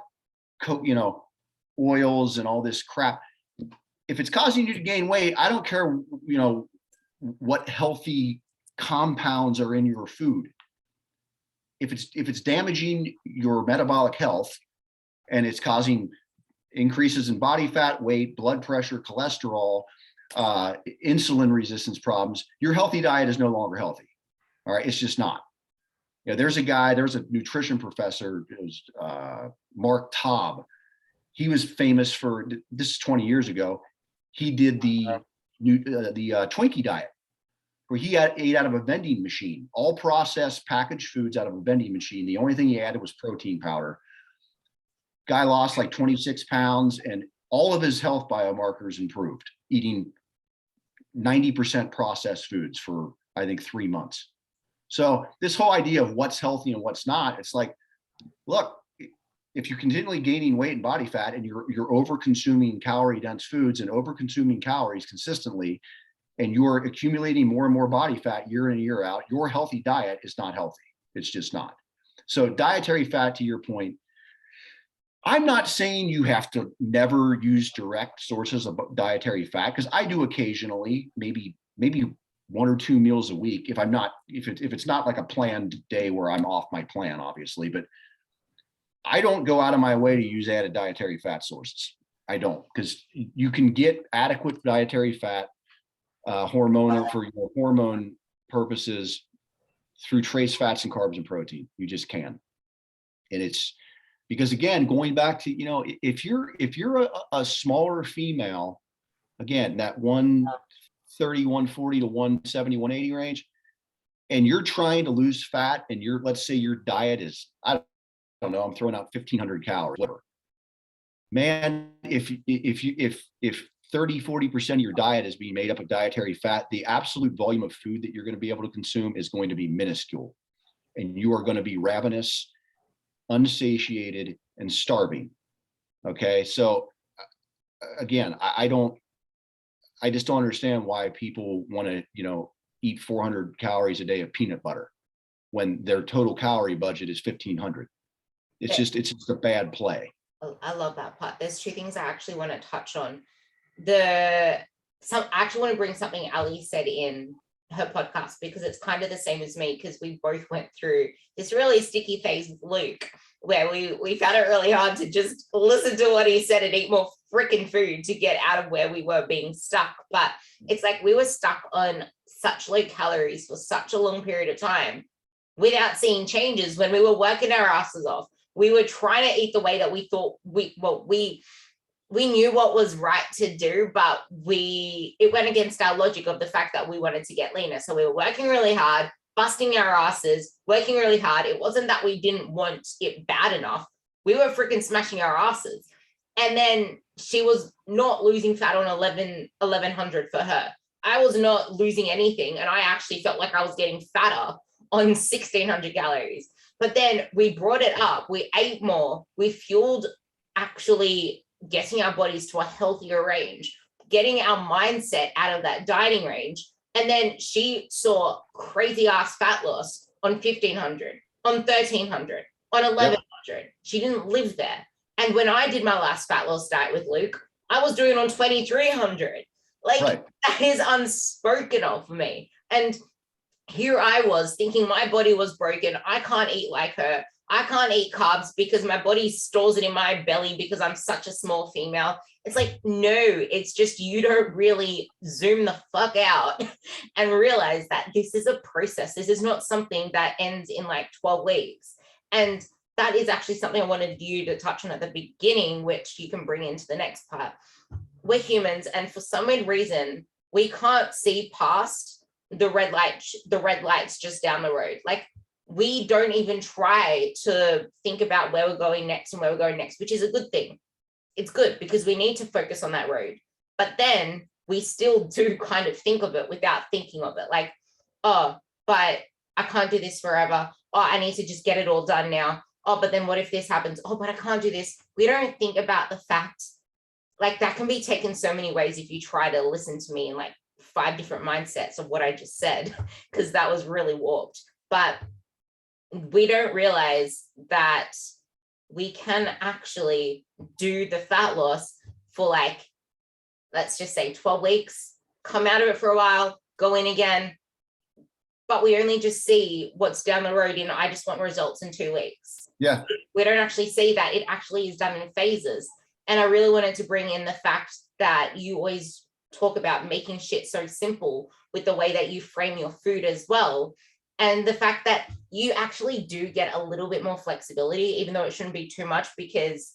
oils and all this crap, if it's causing you to gain weight, I don't care, what healthy compounds are in your food. If it's damaging your metabolic health and it's causing increases in body fat, weight, blood pressure, cholesterol, insulin resistance problems, your healthy diet is no longer healthy. All right, it's just not. There's a nutrition professor, it was Mark Taub. He was famous for, this is 20 years ago, he did the Twinkie diet, where he ate out of a vending machine, all processed packaged foods out of a vending machine. The only thing he added was protein powder. Guy lost like 26 pounds and all of his health biomarkers improved, eating 90% processed foods for, I think, 3 months. So this whole idea of what's healthy and what's not, it's like, look, if you're continually gaining weight and body fat and you're over consuming calorie dense foods and over consuming calories consistently, and you're accumulating more and more body fat year in and year out, your healthy diet is not healthy. It's just not. So dietary fat, to your point, I'm not saying you have to never use direct sources of dietary fat, because I do occasionally, maybe 1 or 2 meals a week, if it's not like a planned day where I'm off my plan, obviously, but I don't go out of my way to use added dietary fat sources. I don't, because you can get adequate dietary fat hormonal for your hormone purposes through trace fats and carbs and protein. You just can. And it's because, again, going back to, if you're a smaller female, again, that 130, 140 to 170, 180 range, and you're trying to lose fat, and let's say your diet is, I don't know, I'm throwing out 1,500 calories, whatever. Man, if 30, 40% of your diet is being made up of dietary fat, the absolute volume of food that you're going to be able to consume is going to be minuscule. And you are going to be ravenous, unsatiated, and starving. Okay. So again, I just don't understand why people want to, eat 400 calories a day of peanut butter when their total calorie budget is 1,500. It's just a bad play. I love that part. There's two things I actually want to touch on. I actually want to bring something Ali said in her podcast, because it's kind of the same as me, because we both went through this really sticky phase with Luke, where we found it really hard to just listen to what he said and eat more freaking food to get out of where we were being stuck. But it's like we were stuck on such low calories for such a long period of time without seeing changes when we were working our asses off. We were trying to eat the way that we thought we knew what was right to do, but it went against our logic of the fact that we wanted to get leaner. So we were working really hard, busting our asses, working really hard. It wasn't that we didn't want it bad enough. We were freaking smashing our asses. And then she was not losing fat on 1100 for her. I was not losing anything. And I actually felt like I was getting fatter on 1600 calories. But then we brought it up. We ate more. We fueled actually getting our bodies to a healthier range, getting our mindset out of that dieting range. And then she saw crazy ass fat loss on 1,500, on 1,300, on 1,100. Yep. She didn't live there. And when I did my last fat loss diet with Luke, I was doing on 2,300. Like, right. That is unspoken of for me. And here I was thinking my body was broken. I can't eat like her. I can't eat carbs because my body stores it in my belly because I'm such a small female. It's like, no, it's just you don't really zoom the fuck out and realize that this is a process. This is not something that ends in like 12 weeks. And that is actually something I wanted you to touch on at the beginning, which you can bring into the next part. We're humans, and for some weird reason, we can't see past the red lights just down the road. Like, we don't even try to think about where we're going next and where we're going next, which is a good thing. It's good because we need to focus on that road. But then we still do kind of think of it without thinking of it. Like, oh, but I can't do this forever. Oh, I need to just get it all done now. Oh, but then what if this happens? Oh, but I can't do this. We don't think about the fact, like, that can be taken so many ways if you try to listen to me in like 5 different mindsets of what I just said, because that was really warped. But we don't realize that we can actually do the fat loss for like, let's just say 12 weeks, come out of it for a while, go in again. But we only just see what's down the road in, I just want results in 2 weeks. Yeah. We don't actually see that it actually is done in phases. And I really wanted to bring in the fact that you always talk about making shit so simple with the way that you frame your food as well. And the fact that you actually do get a little bit more flexibility, even though it shouldn't be too much, because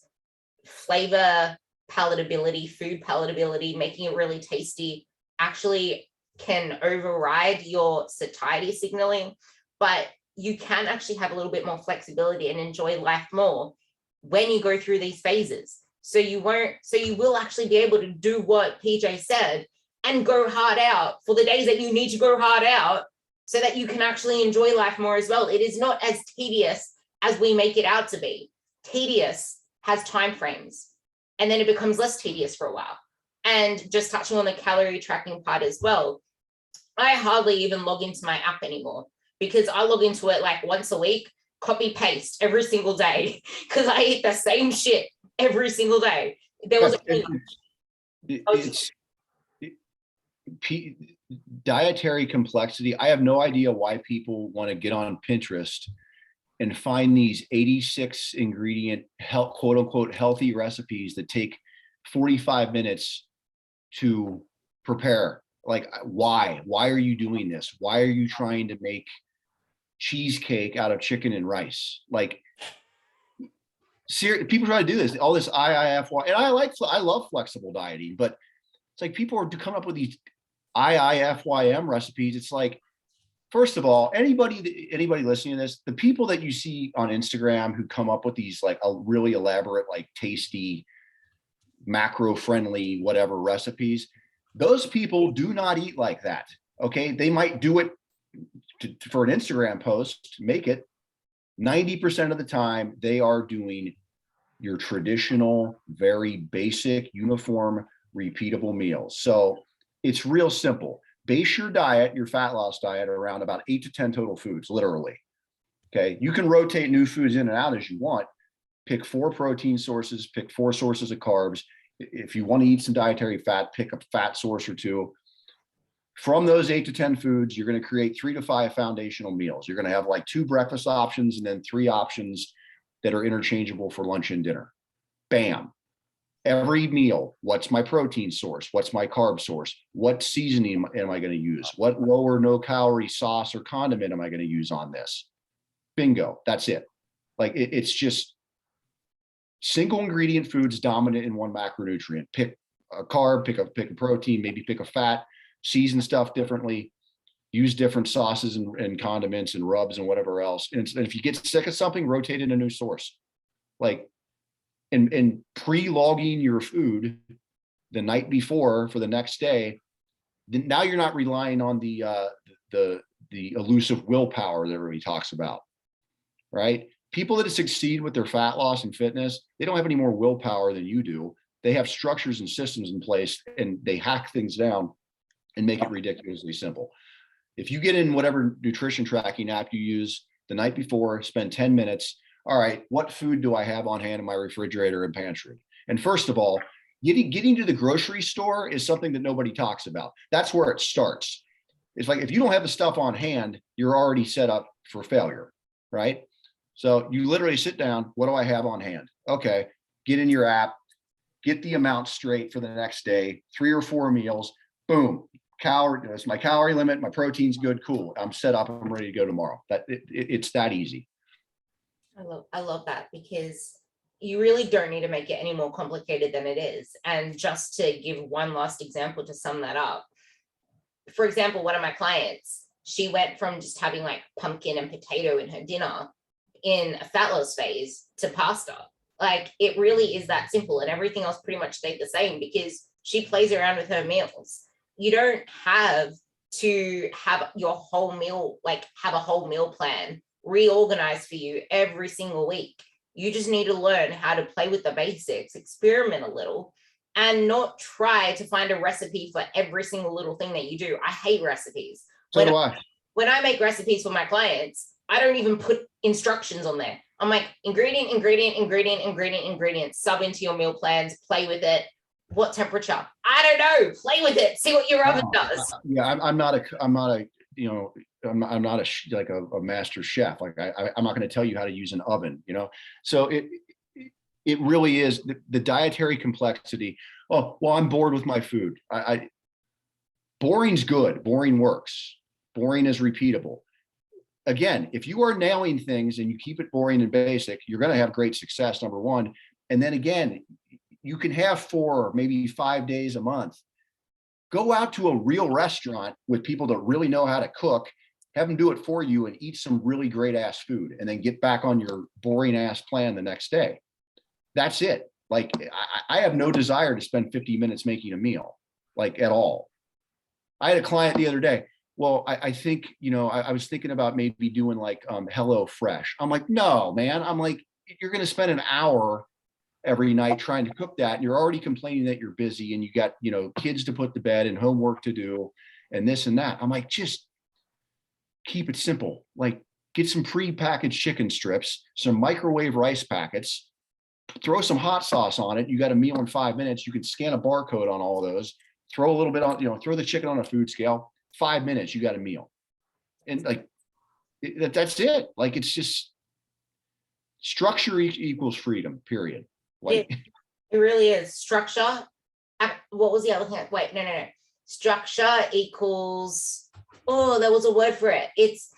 flavor palatability, food palatability, making it really tasty actually can override your satiety signaling. But you can actually have a little bit more flexibility and enjoy life more when you go through these phases. So you will actually be able to do what PJ said and go hard out for the days that you need to go hard out, so that you can actually enjoy life more as well. It is not as tedious as we make it out to be. Tedious has time frames, and then it becomes less tedious for a while. And just touching on the calorie tracking part as well, I hardly even log into my app anymore, because I log into it like once a week, copy paste every single day, because I eat the same shit every single day. There was dietary complexity. I have no idea why people want to get on Pinterest and find these 86 ingredient quote unquote healthy recipes that take 45 minutes to prepare. Like, why are you doing this? Why are you trying to make cheesecake out of chicken and rice? Like, people try to do this, all this IIFY, and I love flexible dieting, but it's like people are coming up with these IIFYM recipes. It's like, first of all, anybody listening to this, the people that you see on Instagram who come up with these like a really elaborate, like tasty, macro friendly, whatever recipes, those people do not eat like that. Okay. They might do it for an Instagram post, make it. 90% of the time, they are doing your traditional, very basic, uniform, repeatable meals. So it's real simple. base your diet, your fat loss diet, around about 8 to 10 total foods, literally. Okay. You can rotate new foods in and out as you want. Pick 4 protein sources, pick 4 sources of carbs. If you want to eat some dietary fat, pick a fat source or 2. From those 8 to 10 foods, you're going to create 3 to 5 foundational meals. You're going to have like 2 breakfast options and then 3 options that are interchangeable for lunch and dinner. Bam. Every meal, what's my protein source? What's my carb source? What seasoning am I going to use? What low or no calorie sauce or condiment am I going to use on this? Bingo. That's it. Like it's just single ingredient foods dominant in one macronutrient. Pick a carb, pick a protein, maybe pick a fat, season stuff differently, use different sauces and condiments and rubs and whatever else. And if you get sick of something, rotate in a new source. Like, and pre-logging your food the night before for the next day, then now you're not relying on the elusive willpower that everybody talks about, right? People that succeed with their fat loss and fitness, they don't have any more willpower than you do. They have structures and systems in place, and they hack things down and make it ridiculously simple. If you get in whatever nutrition tracking app you use the night before, spend 10 minutes. All right, what food do I have on hand in my refrigerator and pantry? And first of all, getting to the grocery store is something that nobody talks about. That's where it starts. It's like, if you don't have the stuff on hand, you're already set up for failure, right? So you literally sit down, what do I have on hand? Okay, get in your app, get the amount straight for the next day, 3 or 4 meals, boom. It's my calorie limit, my protein's good, cool. I'm set up, I'm ready to go tomorrow. It's that easy. I love that, because you really don't need to make it any more complicated than it is. And just to give one last example to sum that up, for example, one of my clients, she went from just having like pumpkin and potato in her dinner in a fat loss phase to pasta. Like, it really is that simple, and everything else pretty much stayed the same because she plays around with her meals. You don't have to have your whole meal, like have a whole meal plan reorganized for you every single week. You just need to learn how to play with the basics, experiment a little, and not try to find a recipe for every single little thing that you do. I hate recipes. So do I. When I make recipes for my clients, I don't even put instructions on there. I'm like, ingredient, sub into your meal plans, play with it. What temperature? I don't know. Play with it. See what your oven does. Yeah, I'm not a master chef. Like I'm not going to tell you how to use an oven, So it really is the dietary complexity. Oh, well, I'm bored with my food. Boring's good. Boring works. Boring is repeatable. Again, if you are nailing things and you keep it boring and basic, you're going to have great success, number one. And then again, you can have 4, maybe 5 days a month. Go out to a real restaurant with people that really know how to cook, have them do it for you, and eat some really great ass food, and then get back on your boring ass plan the next day. That's it. Like, I have no desire to spend 50 minutes making a meal, like, at all. I had a client the other day. Well, I think, I was thinking about maybe doing like Hello Fresh. I'm like, no, man. I'm like, you're going to spend an hour every night trying to cook that, and you're already complaining that you're busy and you got, kids to put to bed and homework to do and this and that. I'm like, just keep it simple. Like, get some pre-packaged chicken strips, some microwave rice packets, throw some hot sauce on it. You got a meal in 5 minutes. You can scan a barcode on all of those, throw a little bit on, throw the chicken on a food scale, 5 minutes, you got a meal. And like, that's it. Like, it's just structure equals freedom, period. Like, it really is. Structure. What was the other thing? Wait, no. Structure equals, there was a word for it. It's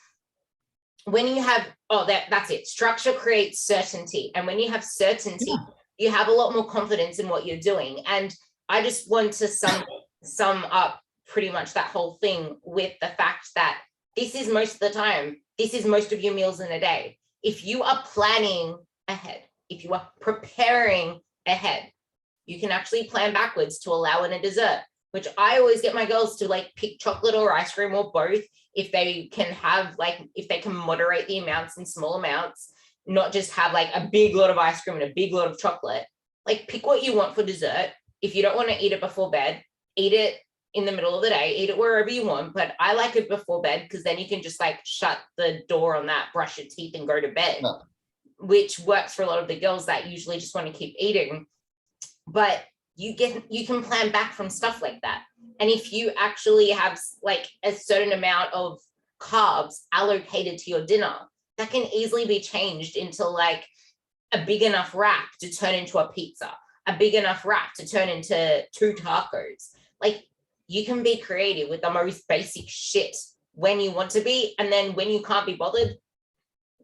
when you have, that's it. Structure creates certainty. And when you have certainty, you have a lot more confidence in what you're doing. And I just want to sum up pretty much that whole thing with the fact that this is most of the time, this is most of your meals in a day. If you are planning ahead, if you are preparing ahead, you can actually plan backwards to allow in a dessert, which I always get my girls to like pick chocolate or ice cream or both, if they can have if they can moderate the amounts in small amounts, not just have like a big lot of ice cream and a big lot of chocolate. Like, pick what you want for dessert. If you don't want to eat it before bed, eat it in the middle of the day, eat it wherever you want, but I like it before bed because then you can just like shut the door on that, brush your teeth and go to bed, Yeah. which works for a lot of the girls that usually just want to keep eating. But you can plan back from stuff like that. And if you actually have like a certain amount of carbs allocated to your dinner, that can easily be changed into like a big enough wrap to turn into a pizza, a big enough wrap to turn into 2 tacos. Like, you can be creative with the most basic shit when you want to be, and then when you can't be bothered,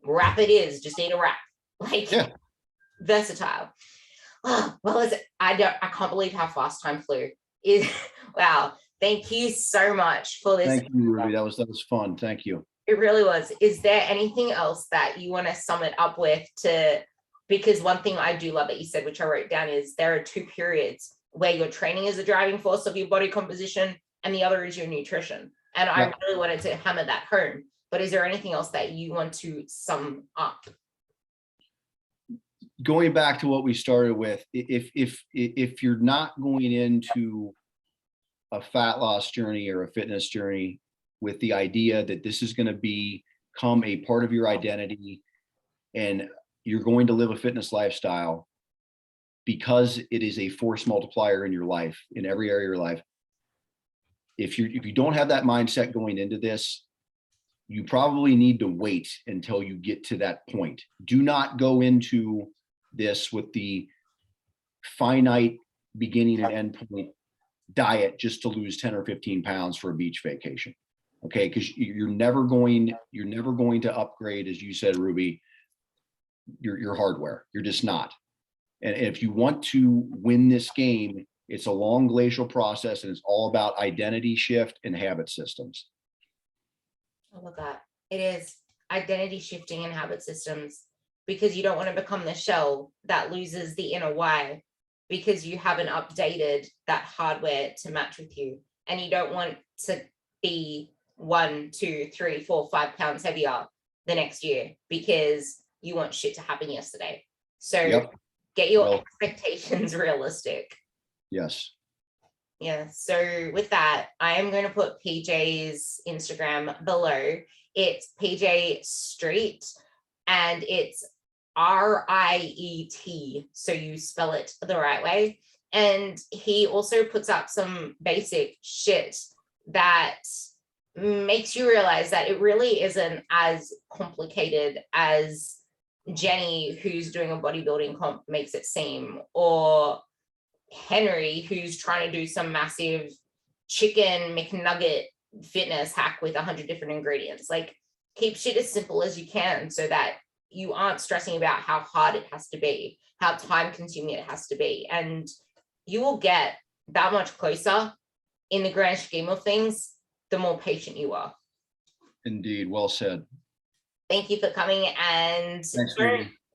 wrap it is, just eat a wrap. Like, yeah. Versatile. Oh, well, I can't believe how fast time flew. Wow. Thank you so much for this. Thank you, Ruby. That was fun. Thank you. It really was. Is there anything else that you want to sum it up with because one thing I do love that you said, which I wrote down, is there are 2 periods where your training is the driving force of your body composition and the other is your nutrition. And I really wanted to hammer that home. But is there anything else that you want to sum up? Going back to what we started with, if you're not going into a fat loss journey or a fitness journey with the idea that this is going to become a part of your identity and you're going to live a fitness lifestyle because it is a force multiplier in your life, in every area of your life. If you don't have that mindset going into this, you probably need to wait until you get to that point. Do not go into this with the finite beginning and end point diet just to lose 10 or 15 pounds for a beach vacation. Okay, because you're never going to upgrade, as you said, Ruby, your hardware. You're just not. And if you want to win this game, it's a long glacial process, and it's all about identity shift and habit systems. I love that. It is identity shifting and habit systems, because you don't want to become the shell that loses the inner why because you haven't updated that hardware to match with you. And you don't want to be 1, 2, 3, 4, 5 pounds heavier the next year because you want shit to happen yesterday. So get your expectations realistic. Yes. Yeah. So with that, I am going to put PJ's Instagram below. It's PJ Striet, and it's Riet. So you spell it the right way. And he also puts up some basic shit that makes you realize that it really isn't as complicated as Jenny, who's doing a bodybuilding comp, makes it seem, or Henry, who's trying to do some massive chicken McNugget fitness hack with 100 different ingredients. Like, keep shit as simple as you can so that you aren't stressing about how hard it has to be, how time consuming it has to be. And you will get that much closer in the grand scheme of things, the more patient you are. Indeed. Well said. Thank you for coming. And thanks,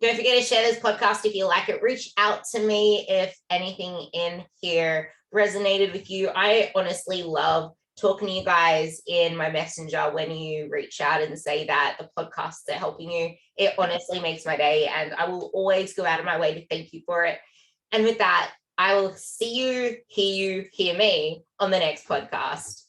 don't forget to share this podcast if you like it. Reach out to me if anything in here resonated with you. I honestly love talking to you guys in my messenger when you reach out and say that the podcasts are helping you. It honestly makes my day, and I will always go out of my way to thank you for it. And with that, I will see you, hear me on the next podcast.